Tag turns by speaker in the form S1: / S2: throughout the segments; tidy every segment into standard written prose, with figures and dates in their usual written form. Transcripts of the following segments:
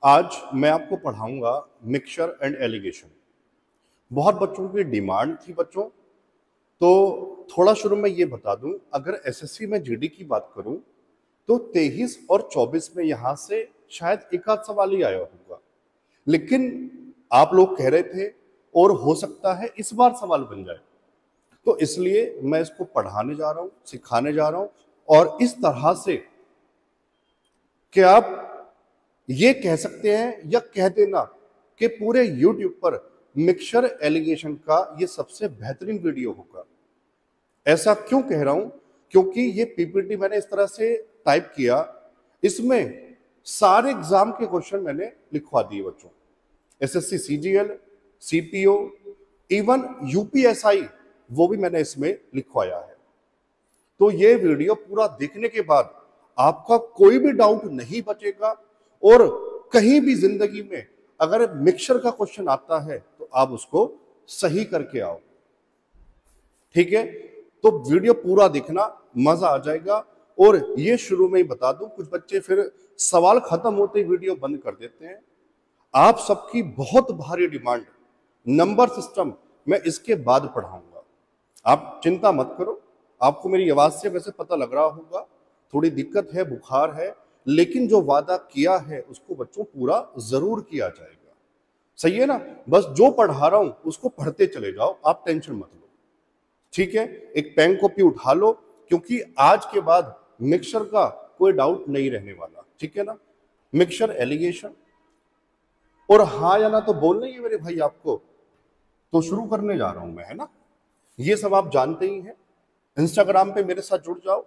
S1: आज मैं आपको पढ़ाऊंगा मिक्सचर एंड एलिगेशन। बहुत बच्चों की डिमांड थी बच्चों, तो थोड़ा शुरू में ये बता दूं, अगर एसएससी में जीडी की बात करूं तो 23 और 24 में यहां से शायद एक आध सवाल ही आया होगा, लेकिन आप लोग कह रहे थे और हो सकता है इस बार सवाल बन जाए, तो इसलिए मैं इसको पढ़ाने जा रहा हूं, सिखाने जा रहा हूं और इस तरह से कि आप ये कह सकते हैं या कह देना कि पूरे YouTube पर मिक्सचर एलिगेशन का ये सबसे बेहतरीन वीडियो होगा। ऐसा क्यों कह रहा हूं? क्योंकि ये पीपीटी मैंने इस तरह से टाइप किया, इसमें सारे एग्जाम के क्वेश्चन मैंने लिखवा दिए बच्चों। SSC CGL, CPO, even UPSI वो भी मैंने इसमें लिखवाया है। तो ये वीडियो पूरा देखने के बाद आपका कोई भी डाउट नहीं बचेगा और कहीं भी जिंदगी में अगर मिक्सचर का क्वेश्चन आता है तो आप उसको सही करके आओ। ठीक है, तो वीडियो पूरा देखना, मजा आ जाएगा। और ये शुरू में ही बता दूं, कुछ बच्चे फिर सवाल खत्म होते ही वीडियो बंद कर देते हैं। आप सबकी बहुत भारी डिमांड नंबर सिस्टम मैं इसके बाद पढ़ाऊंगा, आप चिंता मत करो। आपको मेरी आवाज से वैसे पता लग रहा होगा थोड़ी दिक्कत है, बुखार है, लेकिन जो वादा किया है उसको बच्चों पूरा जरूर किया जाएगा। सही है ना? बस जो पढ़ा रहा हूं उसको पढ़ते चले जाओ, आप टेंशन मत लो। ठीक है, एक पेन कॉपी उठा लो, क्योंकि आज के बाद मिक्सचर का कोई डाउट नहीं रहने वाला। ठीक है ना? मिक्सचर एलिगेशन और हाँ या ना तो बोलना ही है मेरे भाई आपको, तो शुरू करने जा रहा हूं मैं, है ना? ये सब आप जानते ही हैं। इंस्टाग्राम पे मेरे साथ जुड़ जाओ,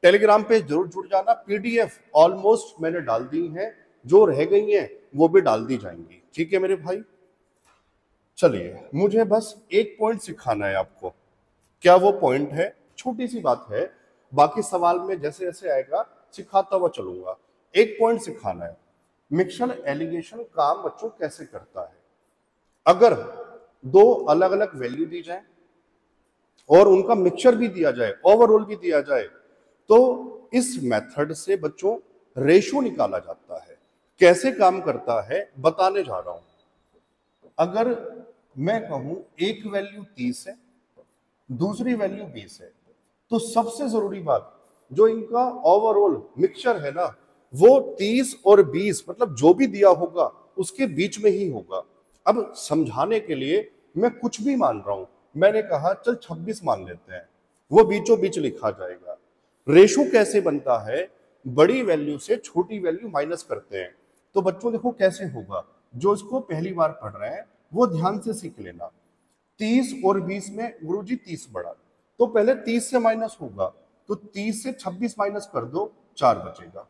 S1: टेलीग्राम पे जरूर जुड़ जाना। पीडीएफ ऑलमोस्ट मैंने डाल दी है, जो रह गई हैं वो भी डाल दी जाएंगी। ठीक है मेरे भाई, चलिए मुझे बस एक पॉइंट सिखाना है आपको। क्या वो पॉइंट है? छोटी सी बात है, बाकी सवाल में जैसे जैसे आएगा सिखाता हुआ चलूंगा। एक पॉइंट सिखाना है, मिक्सचर एलिगेशन काम बच्चों कैसे करता है। अगर दो अलग अलग वैल्यू दी जाए और उनका मिक्सचर भी दिया जाए, ओवरऑल भी दिया जाए, तो इस मेथड से बच्चों रेशो निकाला जाता है। कैसे काम करता है बताने जा रहा हूं। अगर मैं कहूं एक वैल्यू 30 है, दूसरी वैल्यू 20 है, तो सबसे जरूरी बात, जो इनका ओवरऑल मिक्सचर है ना, वो 30 और 20 मतलब जो भी दिया होगा उसके बीच में ही होगा। अब समझाने के लिए मैं कुछ भी मान रहा हूं, मैंने कहा चल 26 मान लेते हैं, वो बीचों बीच लिखा जाएगा। रेशो कैसे बनता है? बड़ी वैल्यू से छोटी वैल्यू माइनस करते हैं। तो बच्चों देखो कैसे होगा, जो इसको पहली बार पढ़ रहे हैं वो ध्यान से सीख लेना। 30 और 20 में गुरुजी 30 बढ़ा, तो पहले 30 से माइनस होगा, तो 30 से 26 माइनस कर दो, 4 बचेगा।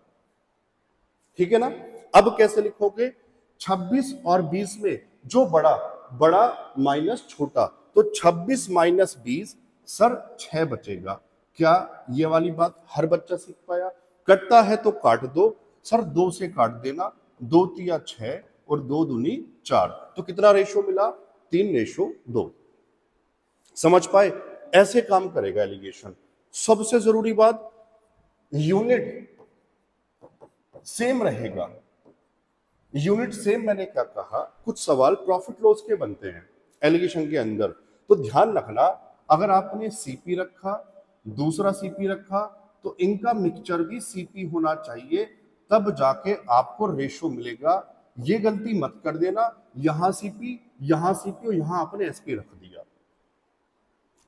S1: ठीक है ना? अब कैसे लिखोगे? 26 और 20 में जो बड़ा बड़ा माइनस छोटा, तो 26 माइनस 20 सर 6 बचेगा। क्या ये वाली बात हर बच्चा सीख पाया? कटता है तो काट दो सर, 2 से काट देना, 2 तिया 6 और 2 दूनी 4, तो कितना रेशो मिला? 3:2। समझ पाए? ऐसे काम करेगा एलिगेशन। सबसे जरूरी बात, यूनिट सेम रहेगा। यूनिट सेम मैंने क्या कहा, कुछ सवाल प्रॉफिट लॉस के बनते हैं एलिगेशन के अंदर, तो ध्यान रखना। अगर आपने सीपी रखा, दूसरा सीपी रखा, तो इनका मिक्सचर भी सीपी होना चाहिए, तब जाके आपको रेशो मिलेगा। ये गलती मत कर देना, यहां सीपी और यहां आपने एसपी रख दिया।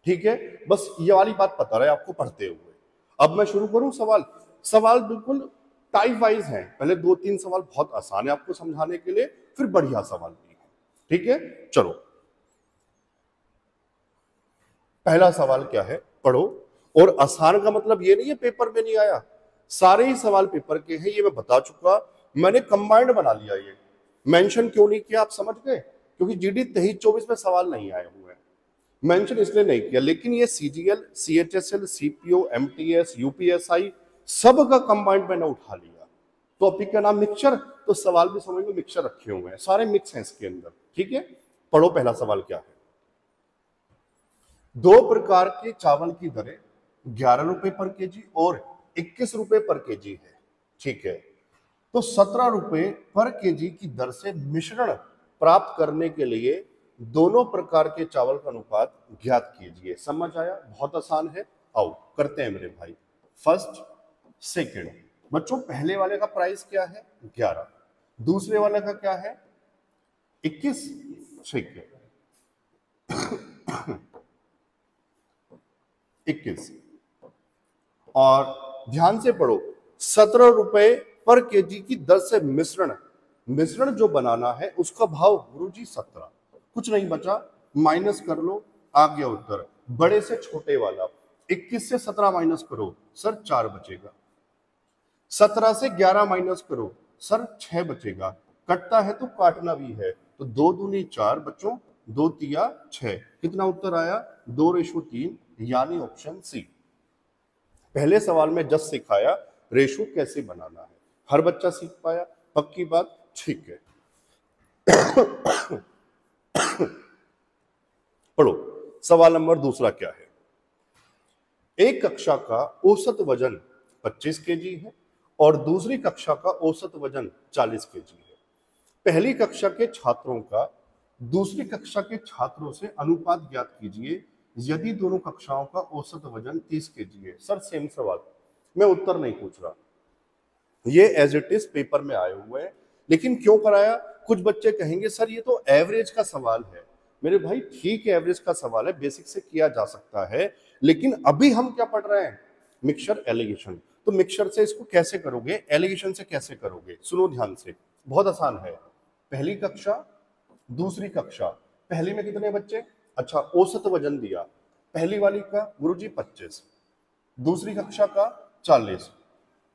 S1: ठीक है, बस ये वाली बात पता रहे आपको पढ़ते हुए। अब मैं शुरू करूं सवाल। सवाल बिल्कुल टाइप वाइज है, पहले 2-3 सवाल बहुत आसान है आपको समझाने के लिए, फिर बढ़िया सवाल भी है। ठीक है, चलो पहला सवाल क्या है पढ़ो। और आसान का मतलब ये नहीं है पेपर में नहीं आया, सारे ही सवाल पेपर के हैं, ये मैं बता चुका। मैंने कंबाइंड बना लिया, ये मेंशन क्यों नहीं किया आप समझ गए? क्योंकि जीडी 23-24 में सवाल नहीं आए हुए हैं, मेंशन इसलिए नहीं किया। लेकिन ये CGL, CHSL, CPO, MTS, UPSI सब का कंबाइंड मैंने उठा लिया। टॉपिक का नाम मिक्सचर, तो सवाल भी समझ में मिक्सचर रखे हुए हैं, सारे मिक्स हैं इसके अंदर। ठीक है, पढ़ो पहला सवाल क्या है। 2 प्रकार के चावल की दरें 11 रुपए पर केजी और 21 रुपए पर केजी है। ठीक है, तो 17 रुपए पर केजी की दर से मिश्रण प्राप्त करने के लिए दोनों प्रकार के चावल का अनुपात ज्ञात कीजिए। समझ आया? बहुत आसान है। आओ करते हैं मेरे भाई। फर्स्ट सेकंड, बच्चों पहले वाले का प्राइस क्या है? 11। दूसरे वाले का क्या है? 21। ठीक है, 21। और ध्यान से पढ़ो, 17 रुपए पर केजी की दर से मिश्रण जो बनाना है उसका भाव गुरुजी 17। कुछ नहीं बचा, माइनस कर लो, आ गया उत्तर। बड़े से छोटे वाला 21 से 17 माइनस करो सर 4 बचेगा। 17 से 11 माइनस करो सर 6 बचेगा। कटता है तो काटना भी है, तो 2 दूनी 4 बच्चों, 2 तिया 6। कितना उत्तर आया? 2:3, यानी ऑप्शन सी। पहले सवाल में जस्ट सिखाया रेशो कैसे बनाना है, हर बच्चा सीख पाया? पक्की बात? ठीक है। पढ़ो, सवाल नंबर दूसरा क्या है? एक कक्षा का औसत वजन 25 केजी है और दूसरी कक्षा का औसत वजन 40 केजी है। पहली कक्षा के छात्रों का दूसरी कक्षा के छात्रों से अनुपात ज्ञात कीजिए यदि दोनों कक्षाओं का औसत वजन 30 केजी है। सर सेम सवाल, मैं उत्तर नहीं पूछ रहा, ये एज इट इज पेपर में आए हुए हैं, लेकिन क्यों कराया? कुछ बच्चे कहेंगे सर ये तो एवरेज का सवाल है। मेरे भाई ठीक है, एवरेज का सवाल है, बेसिक से किया जा सकता है, लेकिन अभी हम क्या पढ़ रहे हैं? Mixture allegation. तो मिक्सचर से इसको कैसे करोगे, एलिगेशन से कैसे करोगे? सुनो ध्यान से, बहुत आसान है। पहली कक्षा दूसरी कक्षा, पहली में कितने बच्चे? अच्छा, औसत वजन दिया, पहली वाली का गुरुजी 25, दूसरी कक्षा का 40।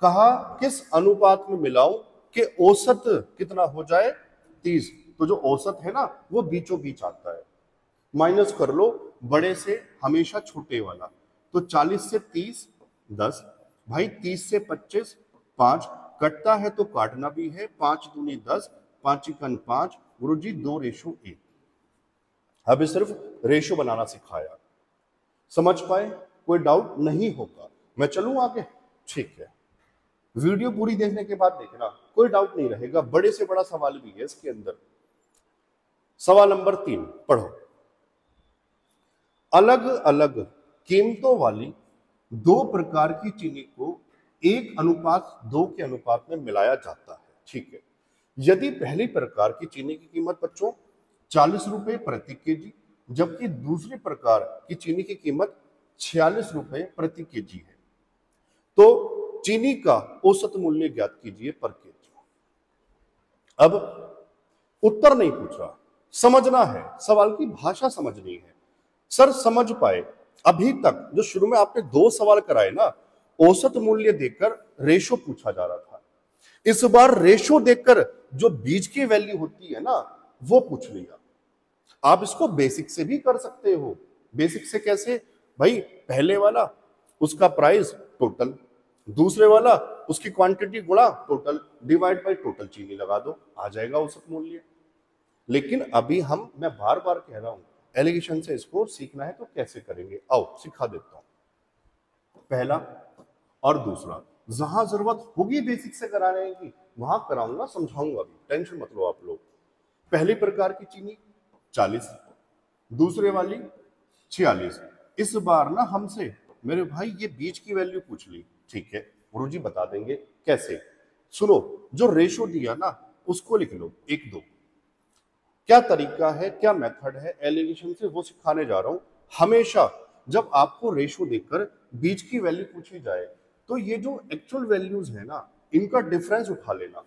S1: कहा किस अनुपात में मिलाऊं कि औसत कितना हो जाए? 30। तो जो औसत है ना वो बीचों बीच आता है, माइनस कर लो बड़े से हमेशा छोटे वाला। तो 40 से 30 10, भाई 30 से 25 5, कटता है तो काटना भी है, 5 दूनी 10, 5 एकन 5, गुरुजी 2:1। अभी सिर्फ रेशो बनाना सिखाया, समझ पाए? कोई डाउट नहीं होगा? मैं चलूं आगे? ठीक है, वीडियो पूरी देखने के बाद देखना, कोई डाउट नहीं रहेगा। बड़े से बड़ा सवाल भी है इसके अंदर। सवाल नंबर 3 पढ़ो। अलग अलग कीमतों वाली 2 प्रकार की चीनी को 1:2 के अनुपात में मिलाया जाता है। ठीक है, यदि पहली प्रकार की चीनी की कीमत बच्चों 40 रुपए प्रति केजी, जबकि दूसरी प्रकार की चीनी की कीमत 46 रुपए प्रति केजी है, तो चीनी का औसत मूल्य ज्ञात कीजिए पर केजी। अब उत्तर नहीं पूछा, समझना है, सवाल की भाषा समझनी है। सर समझ पाए? अभी तक जो शुरू में आपने 2 सवाल कराए ना, औसत मूल्य देकर रेशो पूछा जा रहा था, इस बार रेशो देकर जो बीज की वैल्यू होती है ना वो पूछ लिया। आप इसको बेसिक से भी कर सकते हो। बेसिक से कैसे? भाई पहले वाला उसका प्राइस टोटल, दूसरे वाला उसकी क्वांटिटी गुणा टोटल, डिवाइड बाय टोटल चीनी लगा दो, आ जाएगा औसत मूल्य। लेकिन अभी मैं बार बार कह रहा हूं, एलिगेशन से इसको सीखना है तो कैसे करेंगे, आओ सिखा देता हूं। पहला और दूसरा, जहां जरूरत होगी बेसिक से कराने की वहां कराऊंगा, समझाऊंगा भी, टेंशन मत लो आप लोग। पहली प्रकार की चीनी 40, दूसरे वाली 46। इस बार ना हमसे मेरे भाई ये बीज की वैल्यू पूछ ली। ठीक है, गुरुजी बता देंगे कैसे। सुनो, जो रेशो दिया ना उसको लिख लो 1:2। क्या तरीका है, क्या मेथड है एलिगेशन से, वो सिखाने जा रहा हूं। हमेशा जब आपको रेशो देकर बीज की वैल्यू पूछी जाए तो ये जो एक्चुअल वैल्यूज है ना इनका डिफरेंस उठा लेना।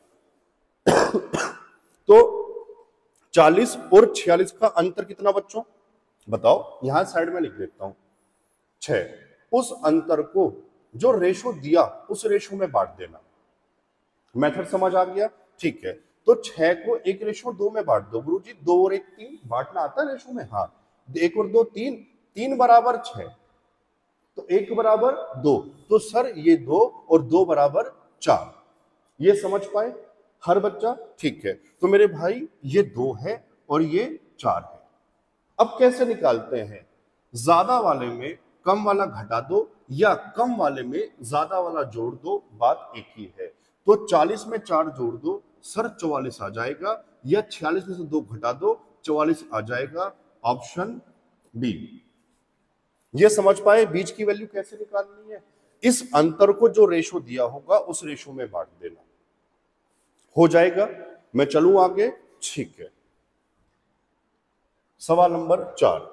S1: तो 40 और 46 का अंतर कितना बच्चों? बताओ, यहां साइड में लिख देता हूं 6। उस अंतर को जो रेशो दिया उस रेशो में बांट देना। मेथड समझ आ गया? ठीक है, तो 6 को 1:2 में बांट दो। गुरुजी 2 और 1 3 बांटना आता है रेशो में? हाँ, 1 और 2 3, 3 बराबर 6, तो 1 बराबर 2, तो सर ये 2 और 2 बराबर 4। ये समझ पाए हर बच्चा? ठीक है, तो मेरे भाई ये 2 है और ये 4 है। अब कैसे निकालते हैं? ज्यादा वाले में कम वाला घटा दो या कम वाले में ज्यादा वाला जोड़ दो, बात एक ही है। तो 40 में 4 जोड़ दो सर 44 आ जाएगा, या 46 में से 2 घटा दो 44 आ जाएगा। Option B. ये समझ पाए बीच की वैल्यू कैसे निकालनी है? इस अंतर को जो रेशो दिया होगा उस रेशो में बांट देना, हो जाएगा। मैं चलूं आगे, ठीक है। सवाल नंबर 4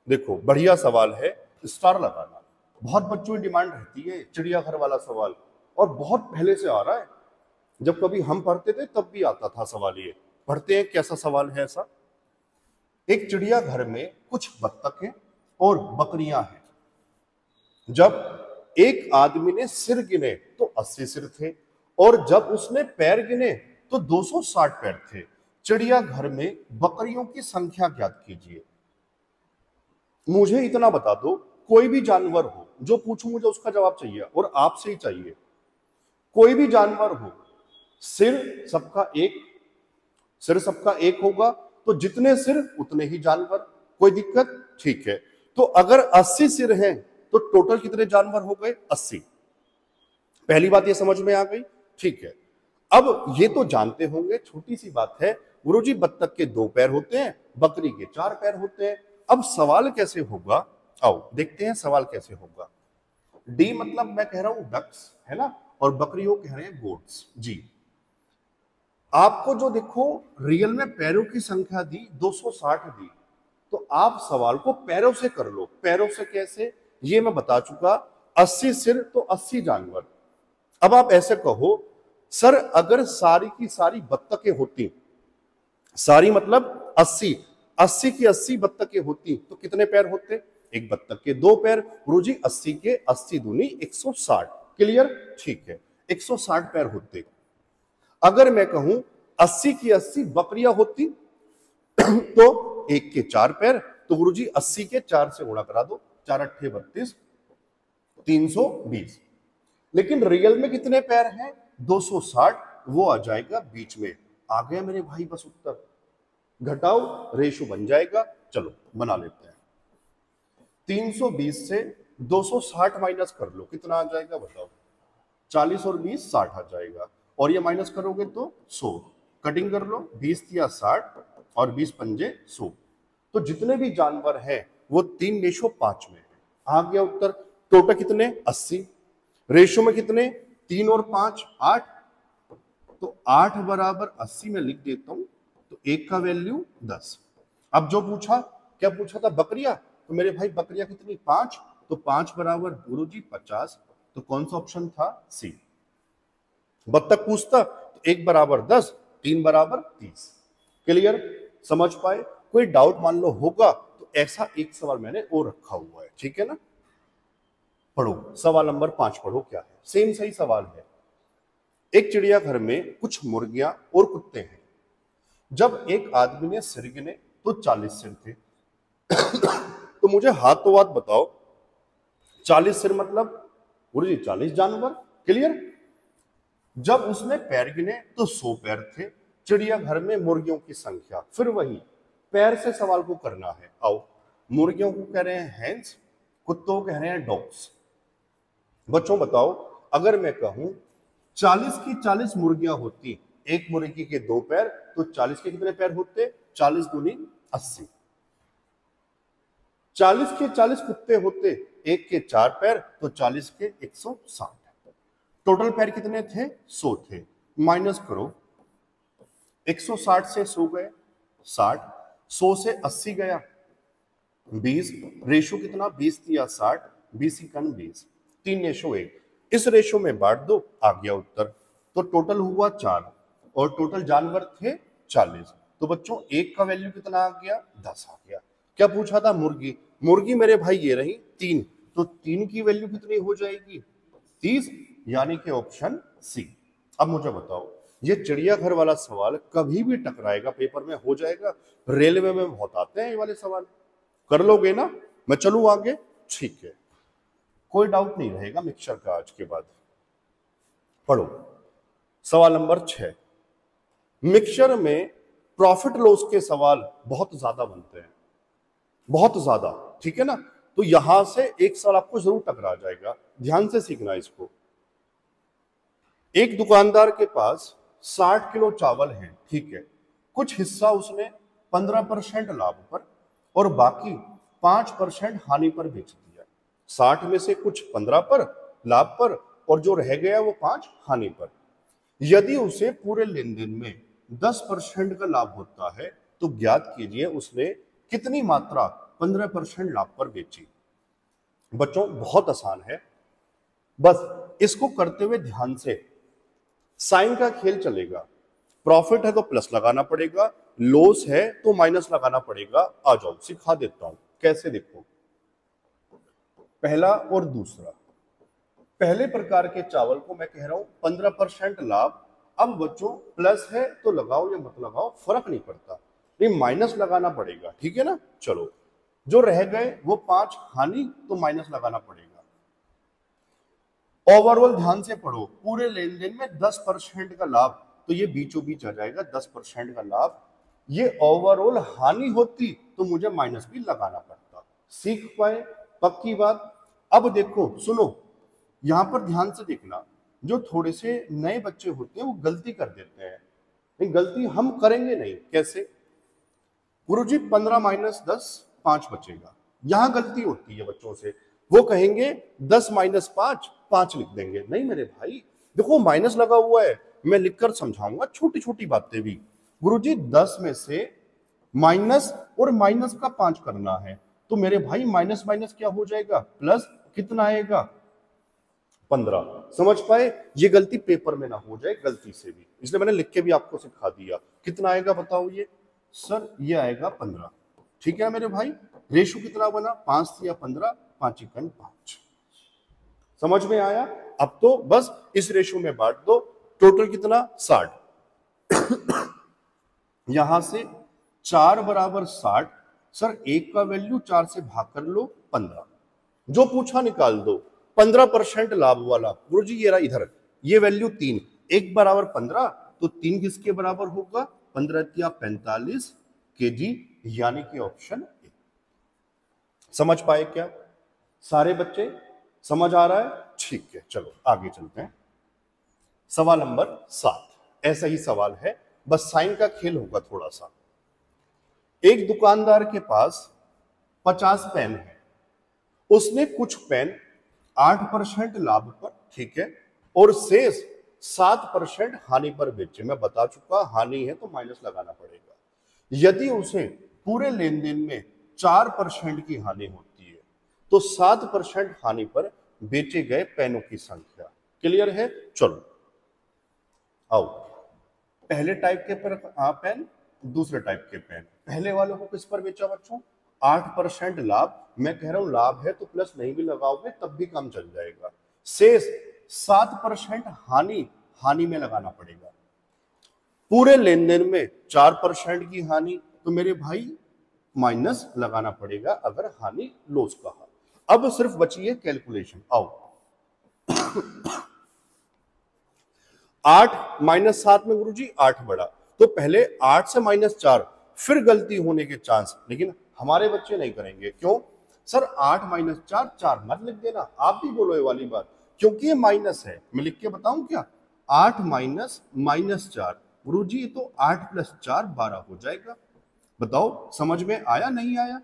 S1: देखो, बढ़िया सवाल है, स्टार लगाना। बहुत बच्चों की डिमांड रहती है चिड़ियाघर वाला सवाल, और बहुत पहले से आ रहा है। जब कभी हम पढ़ते थे तब भी आता था सवाल। ये पढ़ते हैं कैसा सवाल है ऐसा। एक चिड़ियाघर में कुछ बत्तखें और बकरियां हैं। जब एक आदमी ने सिर गिने तो 80 सिर थे, और जब उसने पैर गिने तो 260 पैर थे। चिड़ियाघर में बकरियों की संख्या ज्ञात कीजिए। मुझे इतना बता दो, कोई भी जानवर हो, जो पूछूं मुझे उसका जवाब चाहिए, और आपसे ही चाहिए। कोई भी जानवर हो, सिर सबका एक होगा, तो जितने सिर उतने ही जानवर। कोई दिक्कत? ठीक है। तो अगर 80 सिर हैं तो टोटल कितने जानवर हो गए? 80। पहली बात ये समझ में आ गई, ठीक है। अब ये तो जानते होंगे, छोटी सी बात है, गुरुजी बत्तख के 2 पैर होते हैं, बकरी के 4 पैर होते हैं। अब सवाल कैसे होगा, आओ देखते हैं सवाल कैसे होगा। डी मतलब मैं कह रहा हूं डक्स, है ना, और बकरियों कह रहे हैं गोट्स। जी, आपको जो देखो रियल में पैरों की संख्या दी 260 दी, तो आप सवाल को पैरों से कर लो। पैरों से कैसे, ये मैं बता चुका। 80 सिर तो 80 जानवर। अब आप ऐसे कहो, सर अगर सारी की सारी बत्तखें होती, सारी मतलब 80 की 80 बत्तखें होती तो कितने पैर होते? एक बत्तख के 2 पैर। गुरुजी 80 के 80 दूनी 160। क्लियर? ठीक है, 160 पैर होते। अगर मैं कहूं 80 की 80 बकरियां होती तो एक के 4 पैर, तो गुरुजी 80 के 4 से गुणा करा दो, 4 अट्ठे 32, 320। लेकिन रियल में कितने पैर हैं? 260, वो आ जाएगा बीच में। आ गया मेरे भाई बस उत्तर। घटाओ, रेशो बन जाएगा। चलो बना लेते हैं। 320 से 260 माइनस कर लो, कितना आ जाएगा बताओ? 40 और 20 60 आ जाएगा, और ये माइनस करोगे तो 100। कटिंग कर लो, 20 या 60 और 20 पंजे 100। तो जितने भी जानवर हैं वो 3:5 में है। आ गया उत्तर। टोटल कितने? 80। रेशो में कितने? 3 और 5 8। तो 8 बराबर 80 में लिख देता हूं, तो 1 का वैल्यू 10। अब जो पूछा, क्या पूछा था? बकरियां। तो मेरे भाई बकरियां कितनी? 5। तो 5 बराबर गुरुजी 50। तो कौन सा ऑप्शन था? सी। बत्तख पूछता तो 1 बराबर 10, 3 बराबर 30। क्लियर? समझ पाए? कोई डाउट मान लो होगा तो ऐसा एक सवाल मैंने और रखा हुआ है, ठीक है ना। पढ़ो सवाल नंबर 5, पढ़ो क्या है। सेम सही सवाल है। एक चिड़ियाघर में कुछ मुर्गियां और कुत्ते हैं। जब एक आदमी ने सिर गिने तो 40 सिर थे। तो मुझे हाथों हाथ बताओ, 40 सिर मतलब गुरुजी 40 जानवर। क्लियर? जब उसने पैर गिने तो 100 पैर थे। चिड़ियाघर में मुर्गियों की संख्या, फिर वही पैर से सवाल को करना है। आओ, मुर्गियों को कह रहे हैं हेंस, कुत्तों को कह रहे हैं डॉग्स। बच्चों बताओ, अगर मैं कहूं 40 की 40 मुर्गियां होती, एक मुर्गी के 2 पैर, तो 40 के कितने पैर होते? 40 दूनी 80। 40 के 40 कुत्ते होते, एक के 4 पैर, तो 40 के 160। टोटल पैर कितने थे? 100 थे। माइनस करो, 160 से 100 गए 60, 100 से 80 गया 20। रेशो कितना? 20 या 60, 20 इकन 20, 3:1। इस रेशो में बांट दो, आ गया उत्तर। तो टोटल हुआ 4, और टोटल जानवर थे 40। तो बच्चों एक का वैल्यू कितना आ गया? 10 आ गया। क्या पूछा था? मुर्गी। मुर्गी मेरे भाई ये रही 3, तो 3 की वैल्यू कितनी हो जाएगी? 30, यानी कि ऑप्शन सी। अब मुझे बताओ, ये चिड़ियाघर वाला सवाल कभी भी टकराएगा पेपर में, हो जाएगा। रेलवे में बहुत आते हैं ये वाले सवाल, कर लोगे ना? मैं चलूं आगे, ठीक है। कोई डाउट नहीं रहेगा मिक्सचर का आज के बाद। पढ़ो सवाल नंबर 6। मिक्सचर में प्रॉफिट लॉस के सवाल बहुत ज्यादा बनते हैं, बहुत ज्यादा, ठीक है ना। तो यहां से एक सवाल आपको जरूर टकरा जाएगा, ध्यान से सीखना इसको। एक दुकानदार के पास 60 किलो चावल है, ठीक है। कुछ हिस्सा उसने 15% लाभ पर और बाकी 5% हानि पर बेच दिया। 60 में से कुछ 15 पर लाभ पर और जो रह गया वो 5 हानि पर। यदि उसे पूरे लेन देन में 10% का लाभ होता है तो ज्ञात कीजिए उसने कितनी मात्रा 15% लाभ पर बेची। बच्चों बहुत आसान है, बस इसको करते हुए ध्यान से साइन का खेल चलेगा। प्रॉफिट है तो प्लस लगाना पड़ेगा, लॉस है तो माइनस लगाना पड़ेगा। आ जाओ सिखा देता हूं कैसे, देखो। पहला और दूसरा, पहले प्रकार के चावल को मैं कह रहा हूं 15% लाभ। अब बच्चों प्लस है तो लगाओ या मत लगाओ फर्क नहीं पड़ता, नहीं माइनस लगाना पड़ेगा, ठीक है ना। चलो, जो रह गए वो 5 हानि तो माइनस लगाना पड़ेगा। ओवरऑल ध्यान से पढ़ो, पूरे लेन देन में 10% का लाभ, तो ये बीचों बीच आ जाएगा 10% का लाभ। ये ओवरऑल हानि होती तो मुझे माइनस भी लगाना पड़ता। सीख पाए, पक्की बात। अब देखो सुनो, यहां पर ध्यान से देखना, जो थोड़े से नए बच्चे होते हैं वो गलती कर देते हैं। नहीं, गलती हम करेंगे नहीं। कैसे? गुरुजी 15 माइनस 10 5 बचेगा, यहां गलती होती है बच्चों से। वो कहेंगे 10 माइनस 5 5 लिख देंगे। नहीं मेरे भाई, देखो माइनस लगा हुआ है, मैं लिखकर समझाऊंगा छोटी छोटी बातें भी। गुरुजी 10 में से माइनस और माइनस का 5 करना है, तो मेरे भाई माइनस माइनस क्या हो जाएगा, प्लस। कितना आएगा? 15। समझ पाए? ये गलती पेपर में ना हो जाए गलती से भी, इसलिए मैंने लिख के भी आपको सिखा दिया। कितना आएगा बताओ? ये सर ये आएगा 15, ठीक है मेरे भाई। रेशो कितना बना? 5 या 15, 5 एकन 5। समझ में आया? अब तो बस इस रेशो में बांट दो। टोटल कितना? 60। यहां से 4 बराबर 60। सर एक का वैल्यू 4 से भाग कर लो 15, जो पूछा निकाल दो। 15% लाभ वाला, गुरुजी ये रहा इधर, ये वैल्यू 3, 1 बराबर 15, तो 3 किसके बराबर होगा? 15 या 45 केजी, यानी कि ऑप्शन ए। समझ पाए क्या सारे बच्चे? समझ आ रहा है? ठीक है, चलो आगे चलते हैं। सवाल नंबर 7 ऐसा ही सवाल है, बस साइन का खेल होगा थोड़ा सा। एक दुकानदार के पास 50 पेन है, उसने कुछ पेन 8% लाभ पर, ठीक है, और शेष 7% हानि पर बेचे। मैं बता चुका हानि है तो माइनस लगाना पड़ेगा। यदि उसे पूरे लेन देन में 4% की हानि होती है तो 7% हानि पर बेचे गए पेनों की संख्या। क्लियर है? चलो आओ, पहले टाइप के पेन, दूसरे टाइप के पेन। पहले वालों को किस पर बेचा बच्चों? 8% लाभ। मैं कह रहा हूं लाभ है तो प्लस नहीं भी लगाओगे तब भी काम चल जाएगा। शेष 7% हानि, हानि में लगाना पड़ेगा। पूरे लेन देन में 4% की हानि, तो मेरे भाई माइनस लगाना पड़ेगा अगर हानि लॉस कहा। अब सिर्फ बची है कैलकुलेशन। आओ 8 माइनस 7 में गुरुजी 8 बढ़ा, तो पहले 8 से माइनस 4, फिर गलती होने के चांस, लेकिन हमारे बच्चे नहीं करेंगे। क्यों? सर 8 माइनस 4, 4 मत लिख देना, आप भी बोलो ये वाली बात, क्योंकि ये माइनस है। मैं लिख के बताऊं क्या? 8 माइनस माइनस 4, गुरुजी तो 8 प्लस 4 12 हो जाएगा। बताओ समझ में आया नहीं आया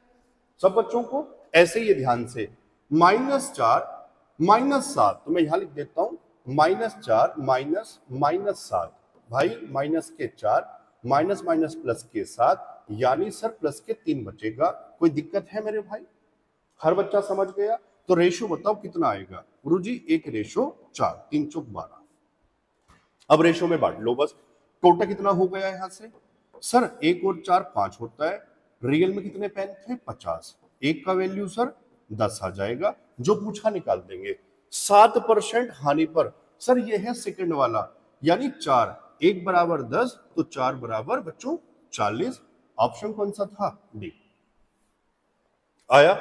S1: सब बच्चों को? ऐसे ही ध्यान से, माइनस 4 माइनस 7, तो मैं यहां लिख देता हूं माइनस 4 माइनस माइनस 7, भाई माइनस के 4 माइनस माइनस प्लस के 7, यानी सर प्लस के 3 बचेगा। कोई दिक्कत है मेरे भाई? हर बच्चा समझ गया? तो रेशो बताओ कितना आएगा? गुरुजी 1:4, 3 चौक 12। अब रेशो में बांट लो बस। टोटल कितना हो गया यहां से? सर 1 और 4 5 होता है। रियल में कितने पेन थे? 50। एक का वैल्यू सर 10 आ जाएगा, जो पूछा निकाल देंगे। 7% हानि पर, सर ये है सेकंड वाला, यानी 4, 1 बराबर 10, तो 4 बराबर बच्चों 40। ऑप्शन कौन सा था? डी। आया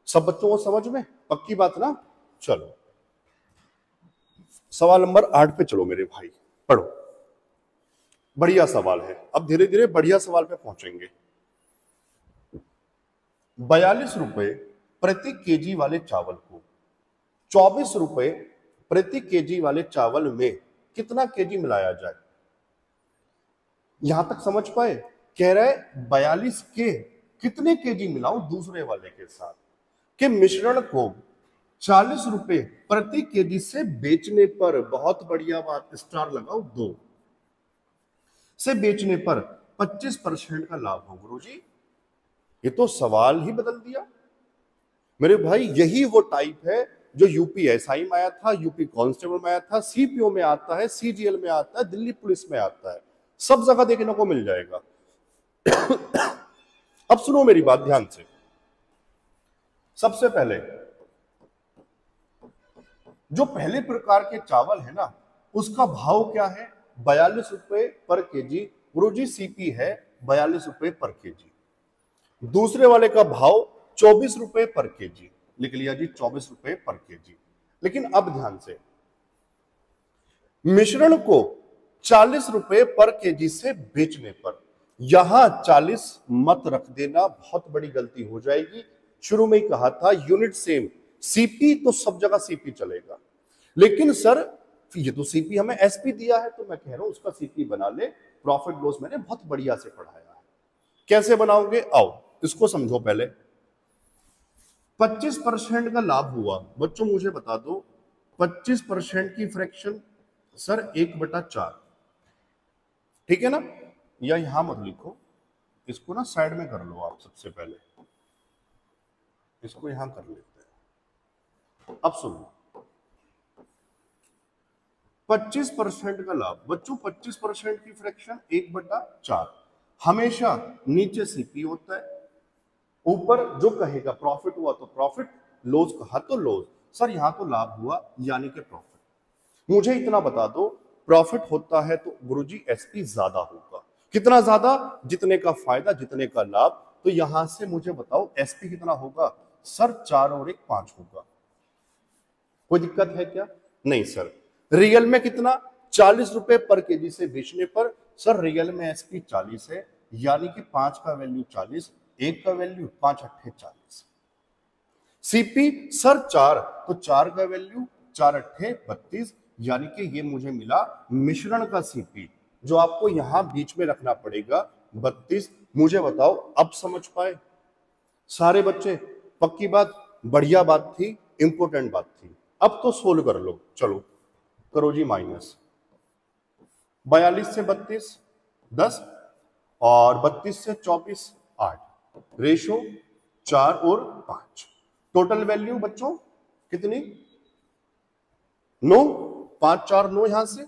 S1: सब बच्चों को समझ में? पक्की बात ना? चलो सवाल नंबर 8 पे चलो मेरे भाई, पढ़ो। बढ़िया सवाल है, अब धीरे धीरे बढ़िया सवाल पे पहुंचेंगे। 42 रुपए प्रति केजी वाले चावल को 24 रुपए प्रति केजी वाले चावल में कितना केजी मिलाया जाए। यहां तक समझ पाए? कह रहा है 42 के कितने केजी मिलाऊं दूसरे वाले के साथ, के मिश्रण को 40 रुपए प्रति केजी से बेचने पर, बहुत बढ़िया बात, स्टार लगाओ 2 से बेचने पर 25% का लाभ हो। गुरुजी ये तो सवाल ही बदल दिया मेरे भाई। यही वो टाइप है जो यूपीएसआई में आया था, यूपी कांस्टेबल में आया था, सीपीओ में आता है, सीजीएल में आता है, दिल्ली पुलिस में आता है, सब जगह देखने को मिल जाएगा। अब सुनो मेरी बात ध्यान से। सबसे पहले जो पहले प्रकार के चावल है ना, उसका भाव क्या है? 42 रुपए पर केजी। गुरुजी सीपी है 42 रुपए पर केजी। दूसरे वाले का भाव 24 रुपए पर केजी, लिख लिया जी 24 रुपए पर केजी। लेकिन अब ध्यान से, मिश्रण को 40 रुपए पर केजी से बेचने पर, यहां 40 मत रख देना, बहुत बड़ी गलती हो जाएगी। शुरू में ही कहा था यूनिट सेम, सीपी तो सब जगह सीपी चलेगा, लेकिन सर ये तो सीपी हमें एसपी दिया है, तो मैं कह रहा हूं उसका सीपी बना ले। प्रॉफिट लॉस मैंने बहुत बढ़िया से पढ़ाया है, कैसे बनाओगे आओ इसको समझो। पहले 25% का लाभ हुआ बच्चों, मुझे बता दो 25% की फ्रैक्शन, सर 1/4, ठीक है ना? या यहां मत लिखो, इसको ना साइड में कर लो आप। सबसे पहले इसको यहां कर लेते हैं। अब सुनो 25% का लाभ बच्चों, 25% की फ्रैक्शन 1/4, हमेशा नीचे सीपी होता है, ऊपर जो कहेगा प्रॉफिट हुआ तो प्रॉफिट, लॉस कहा तो लॉस। सर यहां तो लाभ हुआ यानी कि प्रॉफिट। मुझे इतना बता दो, प्रॉफिट होता है तो गुरुजी एसपी ज्यादा होगा। कितना ज्यादा? जितने का फायदा जितने का लाभ। तो यहां से मुझे बताओ एसपी कितना होगा? सर 4 और 1 5 होगा। कोई दिक्कत है क्या? नहीं सर। रियल में कितना? 40 रुपए पर केजी से बेचने पर, सर रियल में एसपी 40 है, यानी कि 5 का वैल्यू 40, 1 का वैल्यू 5 अट्ठे 40। सीपी सर 4, तो 4 का वैल्यू 4 अट्ठे 32, यानी कि ये मुझे मिला मिश्रण का सीपी, जो आपको यहां बीच में रखना पड़ेगा 32। मुझे बताओ अब समझ पाए सारे बच्चे? पक्की बात, बढ़िया बात थी, इंपॉर्टेंट बात थी। अब तो सोल्व कर लो, चलो करो जी। माइनस 42 से 32 10, और 32 से 24 8, रेशो 4 और 5। टोटल वैल्यू बच्चों कितनी? 9, 5 4 9 यहां से,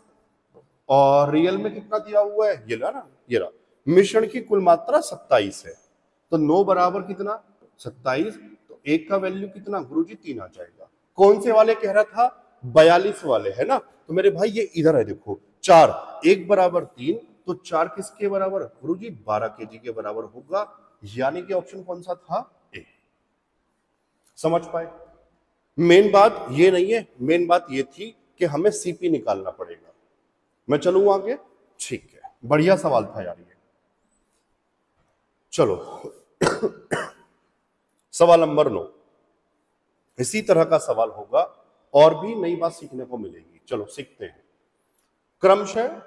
S1: और रियल में कितना दिया हुआ है? ये ना, ये रहा। मिश्रण की कुल मात्रा 27 है, तो 9 बराबर कितना? 27। तो 1 का वैल्यू कितना गुरुजी? 3 आ जाएगा। कौन से वाले कह रहा था? 42 वाले, है ना? तो मेरे भाई ये इधर है, देखो 4, 1 बराबर 3, तो 4 किसके बराबर गुरुजी? 12 केजी के बराबर होगा, यानी कि ऑप्शन कौन सा था? ए। समझ पाए? मेन बात ये नहीं है, मेन बात ये थी कि हमें सीपी निकालना पड़ेगा। मैं चलूं आगे? ठीक है, बढ़िया सवाल था यार ये। चलो सवाल नंबर 9, इसी तरह का सवाल होगा, और भी नई बात सीखने को मिलेगी। चलो सीखते हैं। क्रमशः